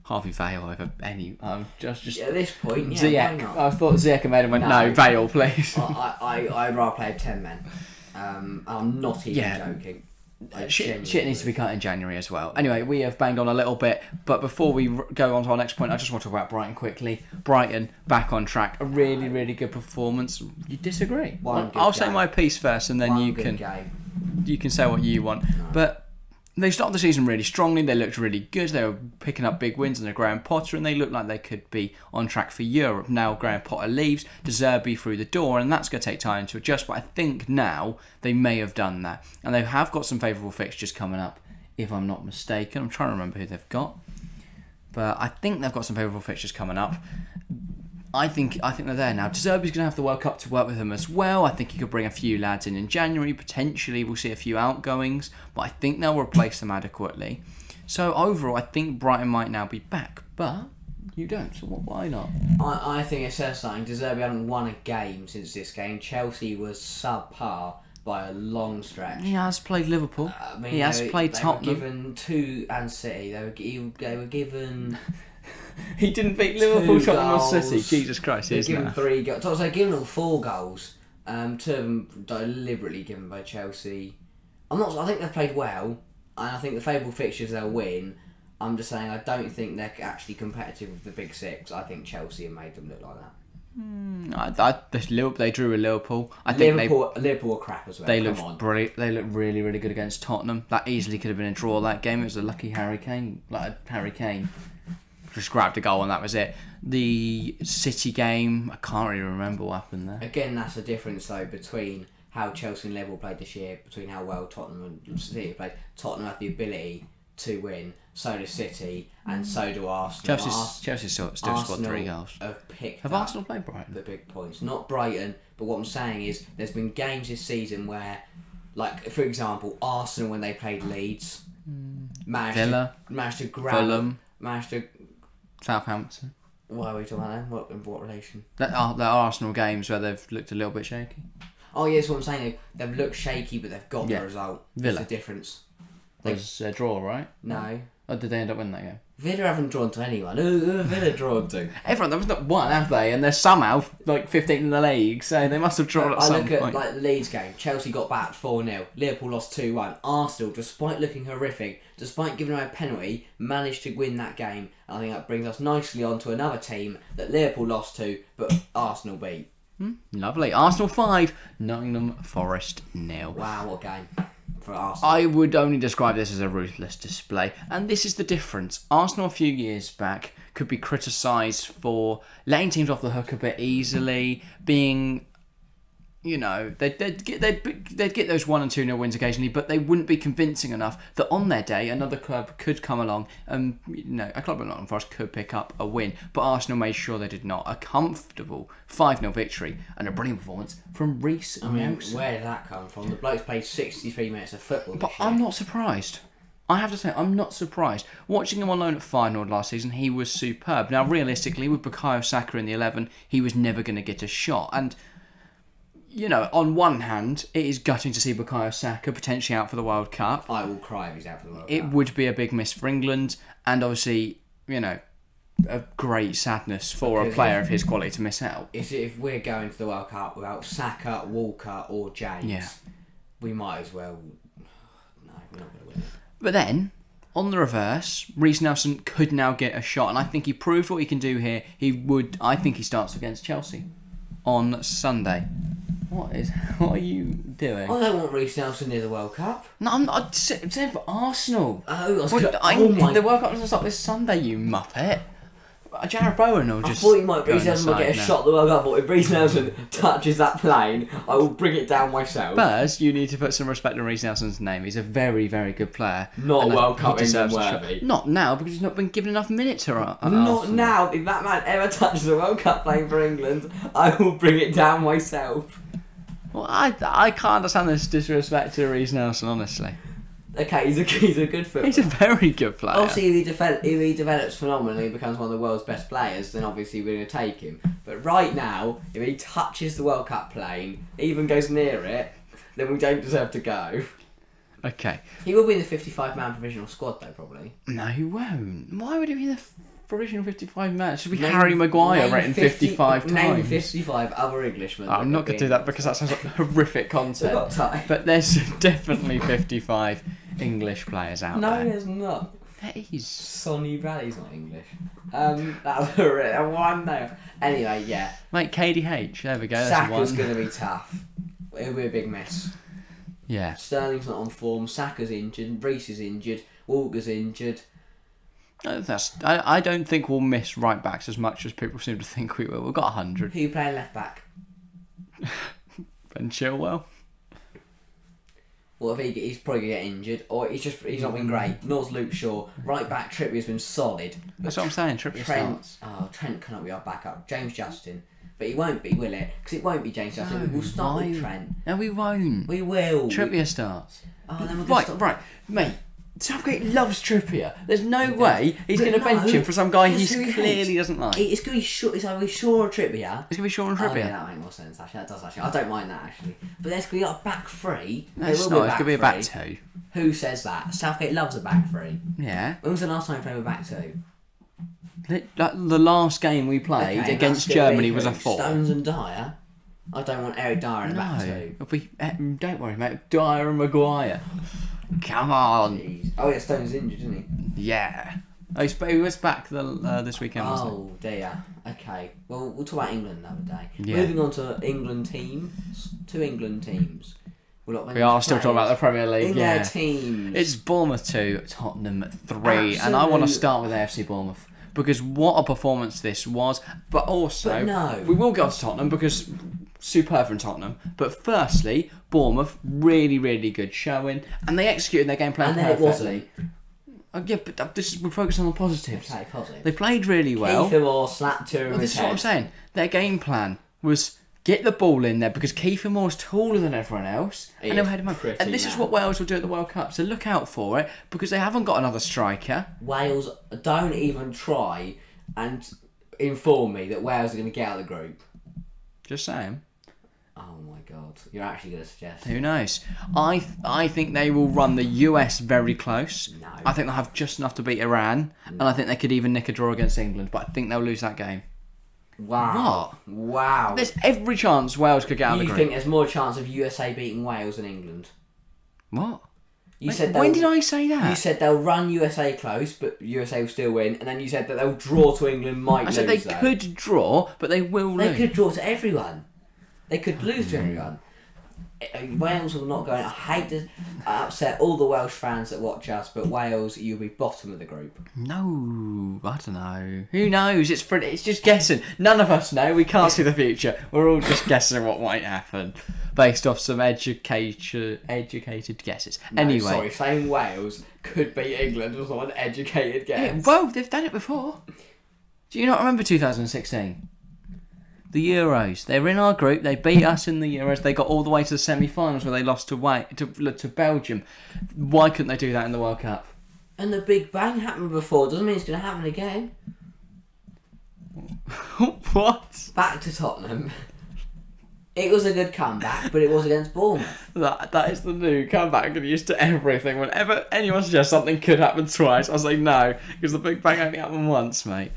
Speaker 1: Harvey Vale over any. Just
Speaker 2: at this point,
Speaker 1: yeah. Ziyech. I thought Ziyech made him went, no, Vale, please.
Speaker 2: I'd rather play 10 men. I'm not even joking.
Speaker 1: Shit needs to be cut in January as well. Anyway, we have banged on a little bit, but before we go on to our next point, I just want to talk about Brighton quickly. Brighton back on track, a really, really good performance. You disagree? I'll say my piece first, and then you can say what you want. No. But they started the season really strongly. They looked really good. They were picking up big wins under Graham Potter, and they looked like they could be on track for Europe. Now Graham Potter leaves, De Zerbi through the door, and that's going to take time to adjust. But I think now they may have done that, and they have got some favourable fixtures coming up, if I'm not mistaken. I'm trying to remember who they've got, but I think they've got some favourable fixtures coming up. I think they're there now. De Zerbi's going to have the World Cup to work with them as well. I think he could bring a few lads in January. Potentially, we'll see a few outgoings, but I think they'll replace them adequately. So overall, I think Brighton might now be back, but you don't. So why not?
Speaker 2: I think it says something. De Zerbi hasn't won a game since this game. Chelsea was subpar by a long stretch.
Speaker 1: He has played Liverpool. He has played Tottenham.
Speaker 2: They were given 2 and City. They were given.
Speaker 1: He didn't beat Liverpool, Tottenham or City. Jesus Christ, he is
Speaker 2: given
Speaker 1: now.
Speaker 2: 3 goals. So they're given all 4 goals. 2 of them deliberately given by Chelsea. I think they've played well, and I think the favourable fixtures they'll win. I'm just saying I don't think they're actually competitive with the big 6. I think Chelsea have made them look like that.
Speaker 1: They drew with Liverpool.
Speaker 2: Liverpool were crap as well.
Speaker 1: They looked brilliant. They looked really, really good against Tottenham. That easily could have been a draw. That game, it was a lucky Harry Kane. Just grabbed a goal and that was it. The City game, I can't really remember what happened there.
Speaker 2: Again, that's the difference though between how Chelsea and Liverpool played this year, between how well Tottenham and City played. Tottenham had the ability to win, so does City, and so do Arsenal.
Speaker 1: Chelsea still scored 3 goals. Have Arsenal played Brighton?
Speaker 2: The big points. Not Brighton, but what I'm saying is there's been games this season where, like, for example, Arsenal when they played Leeds, managed to grab
Speaker 1: Fulham,
Speaker 2: to
Speaker 1: Southampton.
Speaker 2: Why are we talking about them? In what relation?
Speaker 1: There are Arsenal games where they've looked a little bit shaky.
Speaker 2: Oh yes, what I'm saying. They've looked shaky, but they've got the result.
Speaker 1: Villa.
Speaker 2: That's the difference.
Speaker 1: It was a draw, right?
Speaker 2: No.
Speaker 1: Or did they end up winning that game?
Speaker 2: Villa haven't drawn to anyone. Who have Villa drawn to?
Speaker 1: Everyone, there was not one, have they? And they're somehow like 15th in the league, so they must have drawn at some point.
Speaker 2: I look at the Leeds game. Chelsea got back 4-0. Liverpool lost 2-1. Arsenal, despite looking horrific, despite giving away a penalty, managed to win that game. I think that brings us nicely on to another team that Liverpool lost to, but Arsenal beat.
Speaker 1: Lovely. Arsenal 5, Nottingham Forest 0.
Speaker 2: Wow, what a game. For Arsenal.
Speaker 1: I would only describe this as a ruthless display, and this is the difference. Arsenal a few years back could be criticised for letting teams off the hook a bit easily, being, you know, they'd get those 1 and 2-0 wins occasionally, but they wouldn't be convincing enough that on their day another club could come along and, you know, a club like Nottingham Forest could pick up a win. But Arsenal made sure they did not. A comfortable 5-0 victory and a brilliant performance from Reece Nelson.
Speaker 2: Where did that come from? The bloke's played 63 minutes of football
Speaker 1: But
Speaker 2: this year.
Speaker 1: I'm not surprised. I have to say, I'm not surprised. Watching him on loan at Feyenoord last season, he was superb. Now, realistically, with Bukayo Saka in the 11, he was never going to get a shot. And, you know, on one hand, it is gutting to see Bukayo Saka potentially out for the World Cup.
Speaker 2: I will cry if he's out for the World Cup.
Speaker 1: It would be a big miss for England, and obviously, you know, a great sadness for a player of his quality to miss out.
Speaker 2: If we're going to the World Cup without Saka, Walker or James, we might as well... No, we're not going to win it.
Speaker 1: But then, on the reverse, Reece Nelson could now get a shot, and I think he proved what he can do here. I think he starts against Chelsea on Sunday. What are you doing?
Speaker 2: I don't want Reece Nelson near the World Cup.
Speaker 1: No, I'm saying for Arsenal.
Speaker 2: The
Speaker 1: World Cup doesn't start this Sunday, you muppet. Jared Bowen will just...
Speaker 2: I thought you might Reece Nelson might get a shot at the World Cup, but if Reece Nelson touches that plane, I will bring it down myself.
Speaker 1: First, you need to put some respect on Reece Nelson's name. He's a very, very good player.
Speaker 2: Not a World Cup England worthy.
Speaker 1: Not now, because he's not been given enough minutes at
Speaker 2: Not
Speaker 1: Arsenal.
Speaker 2: now. If that man ever touches a World Cup plane for England, I will bring it down myself.
Speaker 1: Well, I can't understand this disrespect to Reece Nelson, honestly.
Speaker 2: Okay, he's a good footballer.
Speaker 1: He's a very good player.
Speaker 2: Obviously, if he develops phenomenally and becomes one of the world's best players, then obviously we're going to take him. But right now, if he touches the World Cup plane, even goes near it, then we don't deserve to go.
Speaker 1: Okay.
Speaker 2: He will be in the 55-man provisional squad, though, probably.
Speaker 1: No, he won't. Why would he be in the provisional 55-man? Should be Harry Maguire rating 55 times.
Speaker 2: Name 55 other Englishmen.
Speaker 1: I'm not going to do that because that sounds like horrific content. But there's definitely 55 English players out there.
Speaker 2: No, there's not.
Speaker 1: There is.
Speaker 2: Sonny Bradley's not English. That was a one name. Anyway, yeah.
Speaker 1: Mate, KDH. There we go.
Speaker 2: Saka's going to be tough. It'll be a big mess.
Speaker 1: Yeah.
Speaker 2: Sterling's not on form. Saka's injured. Reece is injured. Walker's injured.
Speaker 1: I don't think we'll miss right backs as much as people seem to think we will. We've got 100.
Speaker 2: Who you playing left back?
Speaker 1: Ben Chilwell.
Speaker 2: What if he's probably going to get injured, or he's not been great. Nor's Luke Shaw. Right back, Trippier's been solid.
Speaker 1: That's what I'm saying, Trippier starts.
Speaker 2: Trent cannot be our backup. James Justin. But he won't be, will it? Because it won't be James Justin. We'll start with Trent.
Speaker 1: No, we won't.
Speaker 2: We will.
Speaker 1: Trippier starts.
Speaker 2: Oh, then we're
Speaker 1: right, mate. Southgate loves Trippier. There's no way he's going to bench him for some guy he clearly doesn't like.
Speaker 2: It's going to be Shaw. It's either Shaw or Trippier.
Speaker 1: It's going to be Shaw and Trippier.
Speaker 2: Oh, yeah, that makes more sense, actually. That does, actually. I don't mind that, actually. But there's going to be a back three.
Speaker 1: No, it's not. It's going to be a back two.
Speaker 2: Who says that? Southgate loves a back three.
Speaker 1: Yeah.
Speaker 2: When was the last time we played with back two?
Speaker 1: The last game we played against Germany was a 4.
Speaker 2: Stones and Dyer. I don't want Eric Dyer in the back two.
Speaker 1: Don't worry, mate. Dyer and Maguire. Come on.
Speaker 2: Jeez. Oh yeah, Stone's injured, isn't he?
Speaker 1: Yeah. Oh, he was back this weekend.
Speaker 2: Oh dear. Okay. Well, we'll talk about England another day.
Speaker 1: Yeah.
Speaker 2: Moving on to England teams. 2 England teams.
Speaker 1: We are still talking about the Premier League.
Speaker 2: Their teams.
Speaker 1: It's Bournemouth 2, Tottenham 3, and I want to start with AFC Bournemouth. Because what a performance this was, but also we will get on to Tottenham because superb from Tottenham. But firstly, Bournemouth really, really good showing, and they executed their game plan perfectly. Yeah, but we're focusing on the positives.
Speaker 2: Okay, positive.
Speaker 1: They played really well.
Speaker 2: Kiefer Moore slapped 2 in
Speaker 1: This is what I'm saying. Their game plan was get the ball in there because Kiefer Moore's taller than everyone else, and they'll head him up. And this is what Wales will do at the World Cup, so look out for it because they haven't got another striker.
Speaker 2: Wales, don't even try and inform me that Wales are going to get out of the group.
Speaker 1: Just saying.
Speaker 2: Oh my god, you're actually going to suggest?
Speaker 1: Who knows? I think they will run the US very close.
Speaker 2: No.
Speaker 1: I think they'll have just enough to beat Iran, and I think they could even nick a draw against England, but I think they'll lose that game.
Speaker 2: Wow.
Speaker 1: What?
Speaker 2: Wow.
Speaker 1: There's every chance Wales could get out of the group.
Speaker 2: You think there's more chance of USA beating Wales than England?
Speaker 1: What?
Speaker 2: When
Speaker 1: did I say that?
Speaker 2: You said they'll run USA close, but USA will still win, and then you said that they'll draw to England, might lose.
Speaker 1: I said they could draw, but they will lose.
Speaker 2: They could draw to everyone. They could lose to everyone. Wales will not go in. I hate to upset all the Welsh fans that watch us, but Wales, you'll be bottom of the group.
Speaker 1: No, I don't know. Who knows? It's just guessing. None of us know. We can't see the future. We're all just guessing what might happen based off some educated guesses.
Speaker 2: No,
Speaker 1: anyway,
Speaker 2: sorry, saying Wales could beat England was not an educated guess.
Speaker 1: Yeah, well, they've done it before. Do you not remember 2016? The Euros. They were in our group. They beat us in the Euros. They got all the way to the semi-finals where they lost to Belgium. Why couldn't they do that in the World Cup?
Speaker 2: And the Big Bang happened before. Doesn't mean it's going to happen again.
Speaker 1: What?
Speaker 2: Back to Tottenham. It was a good comeback, but it was against Bournemouth.
Speaker 1: That is the new comeback. I'm used to everything. Whenever anyone suggests something could happen twice, I say no, because the Big Bang only happened once, mate.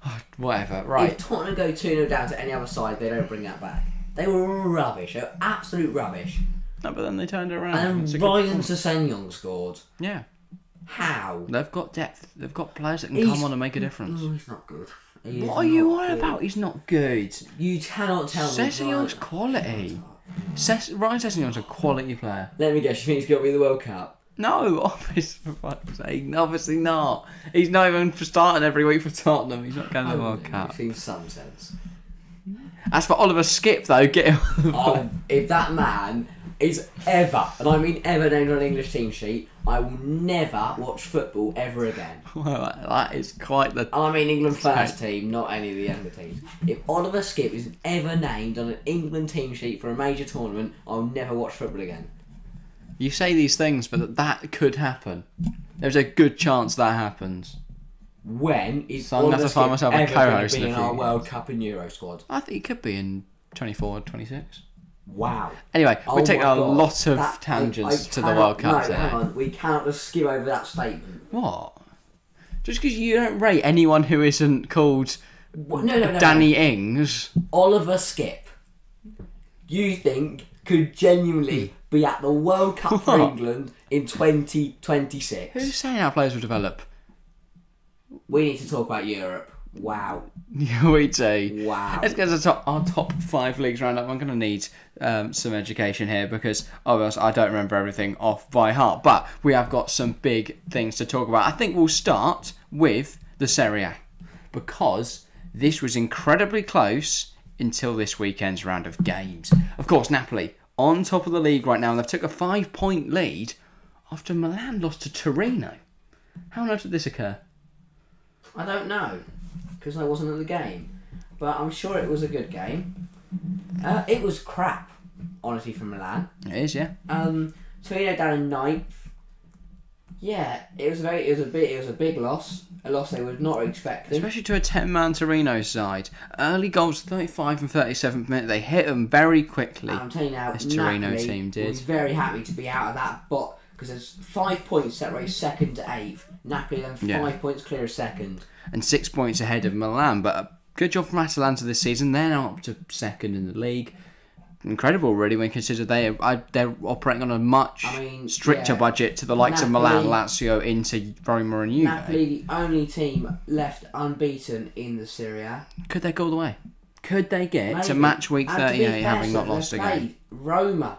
Speaker 1: Oh, whatever, right.
Speaker 2: If Tottenham go 2-0 down to any other side, they don't bring that back. They were rubbish. They were absolute rubbish.
Speaker 1: No, but then they turned it around.
Speaker 2: And Ryan Sessegnon scored.
Speaker 1: Yeah.
Speaker 2: How?
Speaker 1: They've got depth. They've got players that can come on and make a difference.
Speaker 2: Oh, he's not good.
Speaker 1: What are you on about? He's not good.
Speaker 2: You cannot tell me.
Speaker 1: Sessegnon's quality. Ryan Sessegnon's a quality player.
Speaker 2: Let me guess, you think he's going to be in the World Cup?
Speaker 1: No, obviously not. He's not even starting every week for Tottenham. He's not going to the World Cup.
Speaker 2: It seems some sense.
Speaker 1: As for Oliver Skip, though, get him.
Speaker 2: If that man is ever, and I mean ever, named on an English team sheet, I will never watch football ever again.
Speaker 1: Well, that is quite the...
Speaker 2: I mean England first team, not any of the younger teams. If Oliver Skip is ever named on an England team sheet for a major tournament, I'll never watch football again.
Speaker 1: You say these things, but that could happen. There's a good chance that happens.
Speaker 2: When is
Speaker 1: so I'm going to find myself a co-host
Speaker 2: in our World Cup and Euro squad?
Speaker 1: I think he could be in 24, 26.
Speaker 2: Wow.
Speaker 1: Anyway, we're taking a lot of tangents to the World Cup.
Speaker 2: No, hang on. We cannot just skim over that statement.
Speaker 1: What? Just because you don't rate anyone who isn't called Danny Ings.
Speaker 2: Oliver Skip, you think could genuinely be at the World Cup for England in 2026?
Speaker 1: Who's saying our players will develop?
Speaker 2: We need to talk about Europe. Wow.
Speaker 1: Yeah, we do.
Speaker 2: Wow.
Speaker 1: Let's get to our top 5 leagues roundup. I'm going to need some education here because obviously I don't remember everything off by heart. But we have got some big things to talk about. I think we'll start with the Serie A because this was incredibly close until this weekend's round of games. Of course, Napoli on top of the league right now, and they've took a 5-point lead after Milan lost to Torino. How on earth did this occur?
Speaker 2: I don't know, because I wasn't at the game. But I'm sure it was a good game. It was crap, honestly, for Milan.
Speaker 1: It is, yeah.
Speaker 2: Torino down in 9th. Yeah, it was a big loss. A loss they would not expect.
Speaker 1: Especially to a 10-man Torino side. Early goals, 35 and 37th minute. They hit them very quickly.
Speaker 2: I'm telling you now,
Speaker 1: this Torino
Speaker 2: Napoli
Speaker 1: team did.
Speaker 2: was very happy to be out of that spot because there's 5 points separate second to 8th. Napoli then 5 points clear of second.
Speaker 1: And 6 points ahead of Milan. But a good job from Atalanta this season. They're now up to second in the league. Incredible, really, when you consider they're operating on a much stricter budget to the likes of Milan, Lazio, Inter, Roma and Juve.
Speaker 2: Napoli, the only team left unbeaten in the Serie A.
Speaker 1: Could they go all the way? Could they get to match week 38 having not lost a game?
Speaker 2: Roma.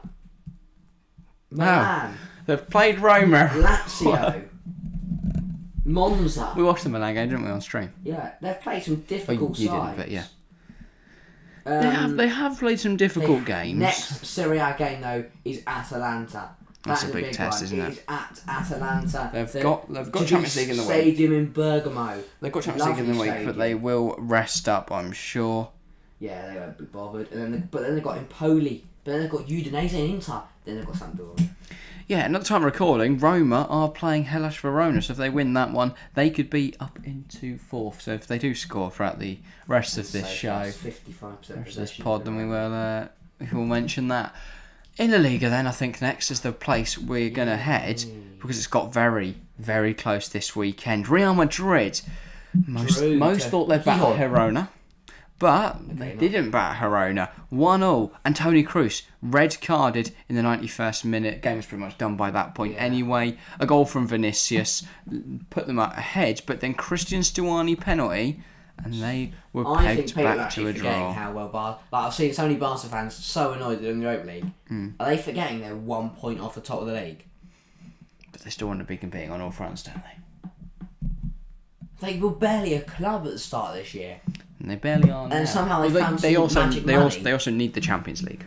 Speaker 2: Milan.
Speaker 1: They've played Roma.
Speaker 2: Lazio. Monza.
Speaker 1: We watched the Milan game, didn't we, on stream?
Speaker 2: Yeah, they've played some difficult
Speaker 1: you
Speaker 2: sides.
Speaker 1: Didn't, but yeah. They have played some difficult games.
Speaker 2: Next Serie A game though is Atalanta.
Speaker 1: That's a big test, isn't it?
Speaker 2: It's at Atalanta.
Speaker 1: They've got Champions League in the week.
Speaker 2: Stadium in Bergamo.
Speaker 1: They've got Champions League in the week, but they will rest up, I'm sure.
Speaker 2: Yeah, they won't be bothered. But then they've got Empoli. But then they've got Udinese and Inter. Then they've got Sampdoria.
Speaker 1: Yeah, and at the time of recording, Roma are playing Hellas Verona, so if they win that one, they could be up into 4th. So if they do score throughout the rest of this show,
Speaker 2: 55%
Speaker 1: this pod, then we will mention that. In the Liga then, I think next is the place we're going to head, because it's got very, very close this weekend. Real Madrid, most thought they'd battle Girona. But they didn't bat Girona. 1-0. And Toni Kroos, red carded in the 91st minute. Game was pretty much done by that point anyway. A goal from Vinicius put them up ahead, but then Christian Stuani penalty, and they were pegged back to a draw.
Speaker 2: How well I've seen so many Barca fans so annoyed they're in the Europa League. Are they forgetting they're 1 point off the top of the league?
Speaker 1: But they still want to be competing on all fronts, don't they?
Speaker 2: They were barely a club at the start of this year.
Speaker 1: And they barely are now.
Speaker 2: And somehow
Speaker 1: they also need the Champions League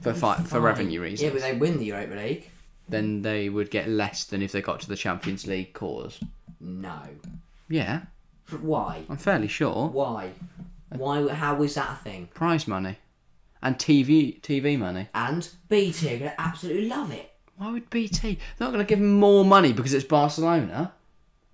Speaker 1: for revenue reasons.
Speaker 2: Yeah, but they win the Europa League.
Speaker 1: Then they would get less than if they got to the Champions League cause.
Speaker 2: No.
Speaker 1: Yeah.
Speaker 2: Why?
Speaker 1: I'm fairly sure.
Speaker 2: Why? How is that a thing?
Speaker 1: Prize money. And TV money.
Speaker 2: And BT are going to absolutely love it.
Speaker 1: Why would BT? They're not going to give them more money because it's Barcelona.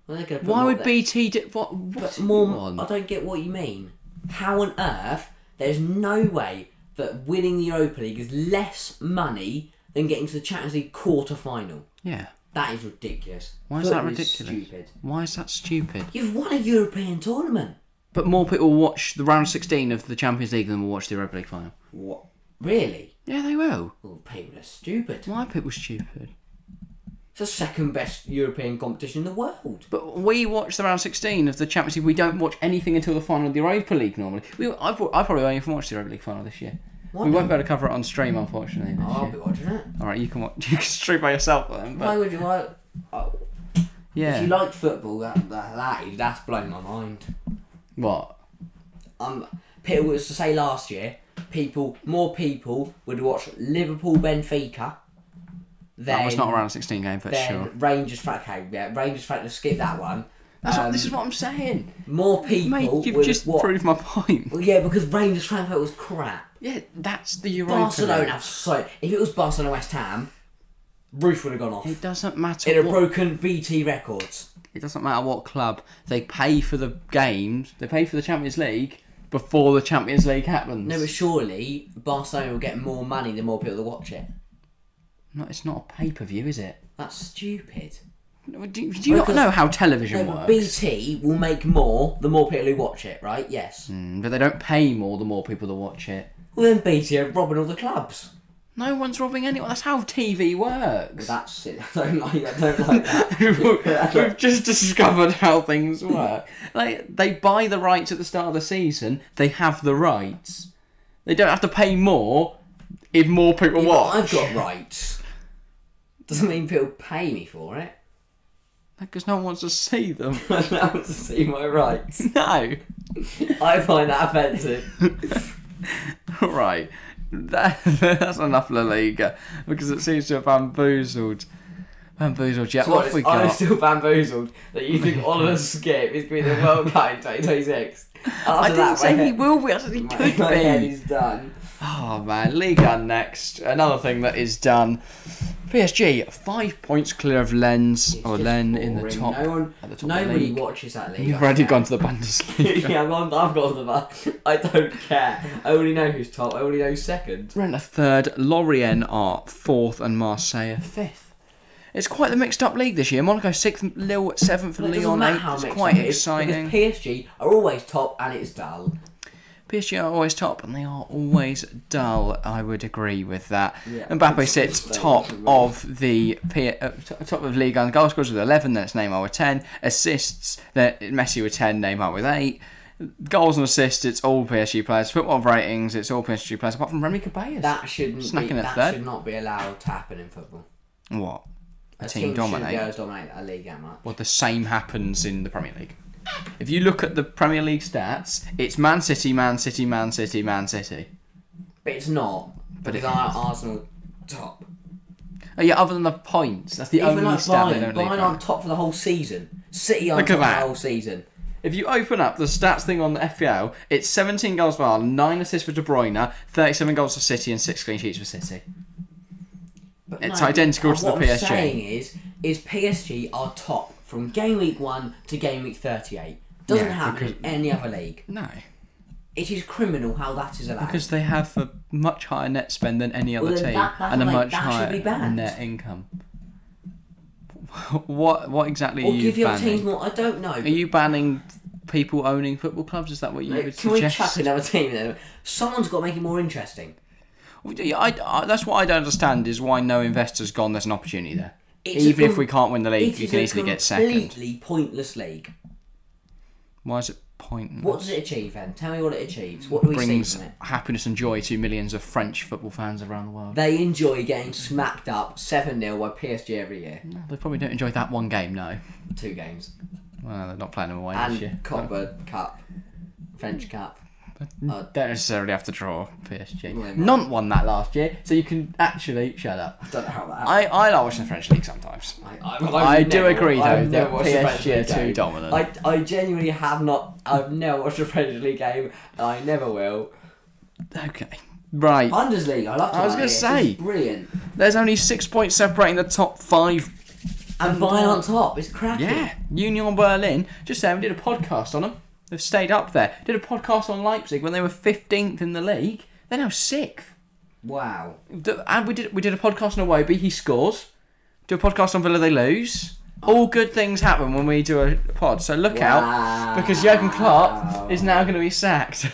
Speaker 2: Well,
Speaker 1: why would BT do... What's more?
Speaker 2: I don't get what you mean. How on earth... There's no way that winning the Europa League is less money than getting to the Champions League quarter-final.
Speaker 1: Yeah.
Speaker 2: That is ridiculous.
Speaker 1: Why is that ridiculous?
Speaker 2: Stupid.
Speaker 1: Why is that stupid?
Speaker 2: You've won a European tournament.
Speaker 1: But more people will watch the round 16 of the Champions League than will watch the Europa League final.
Speaker 2: What? Really?
Speaker 1: Yeah, they will.
Speaker 2: Well, people are stupid.
Speaker 1: Why are people stupid?
Speaker 2: It's the second best European competition in the world.
Speaker 1: But we watch the round 16 of the Champions League. We don't watch anything until the final of the Europa League normally. I probably won't even watch the Europa League final this year. We won't be able to cover it on stream, unfortunately. This
Speaker 2: I'll
Speaker 1: year.
Speaker 2: be watching it.
Speaker 1: All right, you can watch. You can stream by yourself then. But...
Speaker 2: Why would you?
Speaker 1: Yeah.
Speaker 2: If you like football, that's blown my mind.
Speaker 1: What?
Speaker 2: Peter was to say last year, more people would watch Liverpool Benfica.
Speaker 1: That was not a round 16 game, but sure.
Speaker 2: Rangers Frankfurt, skip that one.
Speaker 1: This is what I'm saying.
Speaker 2: More people.
Speaker 1: Mate, you've just proved my point.
Speaker 2: Well, yeah, because Rangers Frankfurt was crap.
Speaker 1: Yeah, that's the Europa
Speaker 2: Barcelona have if it was Barcelona West Ham, roof would have gone off.
Speaker 1: It doesn't matter.
Speaker 2: It'd have broken BT records.
Speaker 1: It doesn't matter what club. They pay for the games. They pay for the Champions League before the Champions League happens.
Speaker 2: No, but surely Barcelona will get more money the more people that watch it.
Speaker 1: No, it's not a pay-per-view, is it?
Speaker 2: That's stupid.
Speaker 1: Do you not know how television works?
Speaker 2: BT will make more the more people who watch it, right? Yes.
Speaker 1: But they don't pay more the more people that watch it.
Speaker 2: Well, then BT are robbing all the clubs.
Speaker 1: No one's robbing anyone. That's how TV works.
Speaker 2: Well, that's it. I don't like that.
Speaker 1: We've just discovered how things work. They buy the rights at the start of the season. They have the rights. They don't have to pay more if more people watch.
Speaker 2: I've got rights. Doesn't mean people pay me for it.
Speaker 1: Because no one wants to see them.
Speaker 2: No one wants to see my rights.
Speaker 1: No.
Speaker 2: I find that offensive.
Speaker 1: Right. That's enough La Liga, because it seems to have bamboozled. Yeah,
Speaker 2: So
Speaker 1: what have we
Speaker 2: I'm
Speaker 1: got?
Speaker 2: still bamboozled that you think Oliver Skip is going to be the World Cup in 2026.
Speaker 1: I didn't say he will be, I said he could
Speaker 2: My head
Speaker 1: be.
Speaker 2: is done.
Speaker 1: Oh man, Liga next. Another thing that is done. PSG 5 points clear of Lens
Speaker 2: It's
Speaker 1: or
Speaker 2: just
Speaker 1: Len in the
Speaker 2: boring.
Speaker 1: top.
Speaker 2: No one,
Speaker 1: at the top of the
Speaker 2: nobody
Speaker 1: league.
Speaker 2: watches that league.
Speaker 1: You've already gone to the Bundesliga.
Speaker 2: Yeah, I've gone to the bus. I don't care. I already know who's top. I already know who's second.
Speaker 1: Rennes are third, Lorient are fourth, and Marseille are fifth. It's quite the mixed up league this year. Monaco 6th, Lille 7th,
Speaker 2: Well, it doesn't
Speaker 1: Lyon
Speaker 2: matter
Speaker 1: 8th.
Speaker 2: how
Speaker 1: It's
Speaker 2: mixed
Speaker 1: quite
Speaker 2: up it is,
Speaker 1: exciting.
Speaker 2: because PSG are always top and it's dull.
Speaker 1: PSG are always top and they are always dull. I would agree with that.
Speaker 2: Yeah.
Speaker 1: Mbappe sits top of the top of Liga and goal scorers with 11. Then it's Neymar with 10 assists. Then Messi with 10. Neymar with 8. Goals and assists. It's all PSG players. Football ratings. It's all PSG players apart from Remy Cabayas.
Speaker 2: That shouldn't
Speaker 1: Snacking
Speaker 2: be,
Speaker 1: at
Speaker 2: that
Speaker 1: third.
Speaker 2: should not be allowed to happen in football.
Speaker 1: What?
Speaker 2: A
Speaker 1: team
Speaker 2: team
Speaker 1: dominate?
Speaker 2: shouldn't be able to dominate a league that much.
Speaker 1: Well, the same happens in the Premier League. If you look at the Premier League stats, it's Man City, Man City, Man City, Man City.
Speaker 2: But it's not.
Speaker 1: But
Speaker 2: Because Arsenal top.
Speaker 1: Oh yeah, other than the points, that's the
Speaker 2: Even
Speaker 1: only
Speaker 2: like
Speaker 1: stat they
Speaker 2: Bayern.
Speaker 1: don't leave.
Speaker 2: Bayern aren't top for the whole season. City aren't
Speaker 1: Look at
Speaker 2: top for
Speaker 1: that.
Speaker 2: the whole season.
Speaker 1: If you open up the stats thing on the FPL, it's 17 goals for Arsenal, 9 assists for De Bruyne, 37 goals for City, and 6 clean sheets for City.
Speaker 2: But
Speaker 1: It's
Speaker 2: no,
Speaker 1: identical to the
Speaker 2: what
Speaker 1: PSG.
Speaker 2: I'm saying is PSG are top from game week 1 to game week 38. Doesn't
Speaker 1: Yeah,
Speaker 2: happen in any other league.
Speaker 1: No,
Speaker 2: It is criminal how that is allowed.
Speaker 1: because they have a much higher net spend than any other
Speaker 2: Well, then
Speaker 1: team,
Speaker 2: that's
Speaker 1: and a
Speaker 2: like-
Speaker 1: much
Speaker 2: that should be
Speaker 1: higher
Speaker 2: banned.
Speaker 1: net income. What exactly are
Speaker 2: or
Speaker 1: you
Speaker 2: give your
Speaker 1: banning?
Speaker 2: teams more. I don't know.
Speaker 1: Are you banning people owning football clubs? Is that what you would
Speaker 2: Can we
Speaker 1: suggest?
Speaker 2: chuck another team there? Someone's got to make it more interesting.
Speaker 1: That's what I don't understand is why no investor's gone. There's an opportunity there.
Speaker 2: It's
Speaker 1: Even
Speaker 2: a
Speaker 1: if we can't win the league,
Speaker 2: It
Speaker 1: you
Speaker 2: is
Speaker 1: can
Speaker 2: a
Speaker 1: easily get second.
Speaker 2: completely pointless league.
Speaker 1: Why is it pointless?
Speaker 2: What does it achieve then? Tell me what it achieves. What do we
Speaker 1: Brings
Speaker 2: see from it?
Speaker 1: happiness and joy to millions of French football fans around the world.
Speaker 2: They enjoy getting smacked up 7-0 by PSG every year.
Speaker 1: No, they probably don't enjoy that one game, no.
Speaker 2: 2 games.
Speaker 1: Well, they're not playing them away this year.
Speaker 2: And Copper Cup. French Cup.
Speaker 1: Don't necessarily have to draw PSG.
Speaker 2: Well, they might.
Speaker 1: Nantes won that last year, so you can actually shut up.
Speaker 2: I don't know how that happened.
Speaker 1: I like watching the French league sometimes.
Speaker 2: I
Speaker 1: do agree, though,
Speaker 2: I've
Speaker 1: that
Speaker 2: never watched a French
Speaker 1: PSG are
Speaker 2: league
Speaker 1: too
Speaker 2: game.
Speaker 1: dominant.
Speaker 2: I genuinely have not. I've never watched a French league game, and I never will.
Speaker 1: Okay. Right.
Speaker 2: Bundesliga, I love to
Speaker 1: I was
Speaker 2: going to
Speaker 1: say.
Speaker 2: It's brilliant.
Speaker 1: There's only 6 points separating the top 5.
Speaker 2: And Bayern on top, it's cracking.
Speaker 1: Yeah. Union Berlin. Just saying, we did a podcast on them. They've stayed up there. Did a podcast on Leipzig when they were 15th in the league. They're now 6th.
Speaker 2: Wow.
Speaker 1: And we did a podcast on Awobi. He scores. Do a podcast on Villa. They lose. All good things happen when we do a pod. So look out, because Jurgen Klopp is now going to be sacked.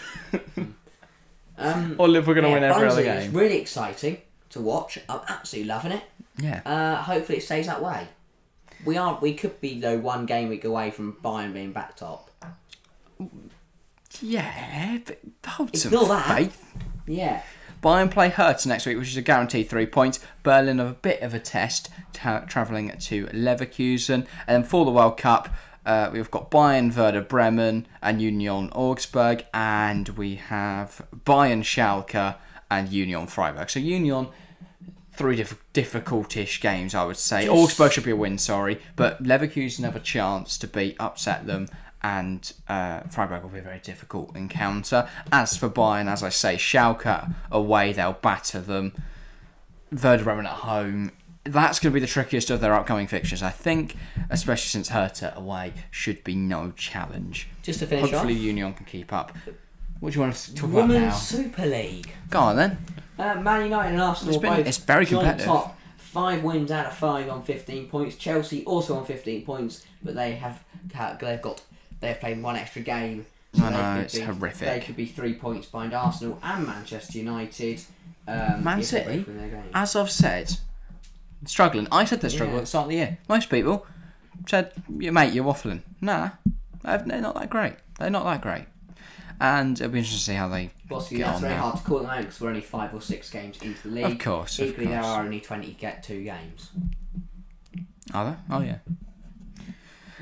Speaker 1: Or Liverpool going to win every other
Speaker 2: Bundesliga
Speaker 1: game.
Speaker 2: is really exciting to watch. I'm absolutely loving it.
Speaker 1: Yeah.
Speaker 2: Hopefully it stays that way. We could be though 1 game week away from Bayern being back top.
Speaker 1: Yeah, but hold some
Speaker 2: Ignore that.
Speaker 1: faith.
Speaker 2: Yeah.
Speaker 1: Bayern play Hertha next week, which is a guaranteed 3 points. Berlin have a bit of a test, travelling to Leverkusen. And then for the World Cup, we've got Bayern, Werder Bremen, and Union Augsburg. And we have Bayern, Schalke, and Union Freiburg. So Union, 3 difficult-ish games, I would say. Augsburg should be a win, sorry. But Leverkusen have a chance to upset them. And Freiburg will be a very difficult encounter. As for Bayern, as I say, Schalke away, they'll batter them. Werder Bremen at home. That's going to be the trickiest of their upcoming fixtures, I think, especially since Hertha away should be no challenge.
Speaker 2: Just to finish
Speaker 1: Hopefully
Speaker 2: off.
Speaker 1: Union can keep up. What do you want to talk about
Speaker 2: Women's
Speaker 1: now?
Speaker 2: Super League.
Speaker 1: Go on then.
Speaker 2: Man United and Arsenal both
Speaker 1: It's very
Speaker 2: joint
Speaker 1: competitive.
Speaker 2: top. 5 wins out of 5 on 15 points. Chelsea also on 15 points, but they've played 1 extra game.
Speaker 1: I know, it's horrific.
Speaker 2: They could be 3 points behind Arsenal and Manchester United.
Speaker 1: Man
Speaker 2: if they
Speaker 1: City,
Speaker 2: both win their games.
Speaker 1: as I've said, struggling. I said they're struggling
Speaker 2: Yeah.
Speaker 1: at the start of the year. Most people said, mate, you're waffling. Nah, they're not that great. They're not that great. And it'll be interesting to see how they
Speaker 2: Obviously,
Speaker 1: get
Speaker 2: that's
Speaker 1: on
Speaker 2: very
Speaker 1: now.
Speaker 2: hard to call them out because we're only 5 or 6 games into the league.
Speaker 1: Of course,
Speaker 2: Equally, there
Speaker 1: course.
Speaker 2: are only 22 games.
Speaker 1: Are there? Oh, yeah.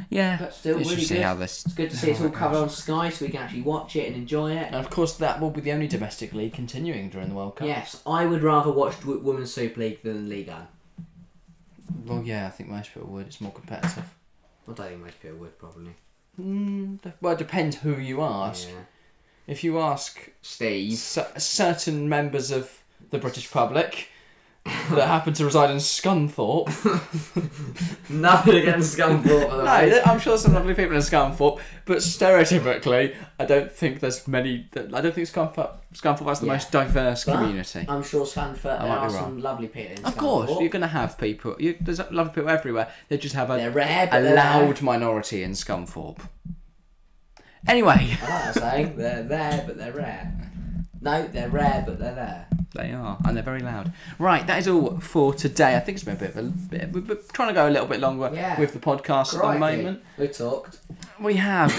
Speaker 1: Yeah,
Speaker 2: But still,
Speaker 1: let's
Speaker 2: really
Speaker 1: just see
Speaker 2: good.
Speaker 1: how this.
Speaker 2: It's good to see it's all covered on Sky, so we can actually watch it and enjoy it.
Speaker 1: And of course, that will be the only domestic league continuing during the World Cup.
Speaker 2: Yes, I would rather watch Women's Super League than Liga.
Speaker 1: Well, yeah, I think most people would. It's more competitive.
Speaker 2: I don't think most people would, probably.
Speaker 1: Well, it depends who you ask.
Speaker 2: Yeah.
Speaker 1: If you ask
Speaker 2: Steve.
Speaker 1: certain members of the British public that happen to reside in Scunthorpe.
Speaker 2: Nothing against Scunthorpe, by the way.
Speaker 1: No, I'm sure there's some lovely people in Scunthorpe, but stereotypically, I don't think there's many. I don't think Scunthorpe has the most diverse community.
Speaker 2: I'm sure Scunthorpe, there are some lovely people in Scunthorpe.
Speaker 1: Of course, you're going to have people. There's lovely people everywhere. They just have
Speaker 2: They're rare,
Speaker 1: a
Speaker 2: but they're
Speaker 1: loud
Speaker 2: rare.
Speaker 1: minority in Scunthorpe. Anyway.
Speaker 2: I like saying they're there, but they're rare. No, they're rare, but they're there.
Speaker 1: They are, and they're very loud. Right, that is all for today. I think it's been a bit. We're trying to go a little bit longer with the podcast at the moment.
Speaker 2: We talked.
Speaker 1: We have.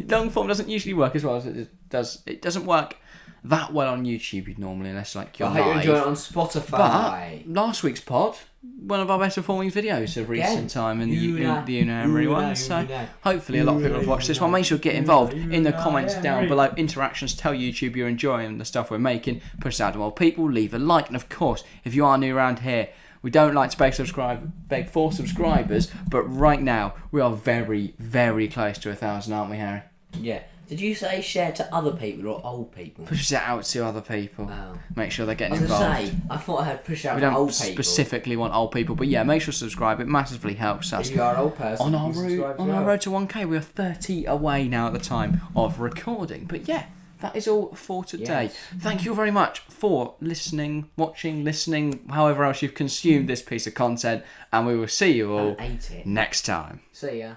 Speaker 1: Long form doesn't usually work as well as it does. It doesn't work that well on YouTube normally, unless like you're
Speaker 2: I hope you
Speaker 1: live.
Speaker 2: enjoy it on Spotify.
Speaker 1: But last week's pod, one of our better performing videos of recent time in the Una Emery one. So hopefully a lot of people have watched this one. Make sure to get involved in the comments down below. Interactions, tell YouTube you're enjoying the stuff we're making. Push it out to more people. Leave a like, and of course, if you are new around here, we don't like to beg for subscribers, but right now we are very, very close to 1,000, aren't we, Harry?
Speaker 2: Yeah. Did you say share to other people or old people?
Speaker 1: Push it out to other people.
Speaker 2: Oh.
Speaker 1: Make sure they're getting
Speaker 2: I was
Speaker 1: involved.
Speaker 2: going to say, I thought I had push out
Speaker 1: We
Speaker 2: to
Speaker 1: don't
Speaker 2: old people.
Speaker 1: specifically want old people, but yeah, make sure to subscribe. It massively helps us.
Speaker 2: If you are an old person,
Speaker 1: On our
Speaker 2: you
Speaker 1: road,
Speaker 2: subscribe as
Speaker 1: our
Speaker 2: well.
Speaker 1: road to 1K, we are 30 away now at the time of recording. But yeah, that is all for today.
Speaker 2: Yes.
Speaker 1: Thank you very much for listening, watching, listening, however else you've consumed this piece of content, and we will see you all
Speaker 2: And ate it.
Speaker 1: next time.
Speaker 2: See ya.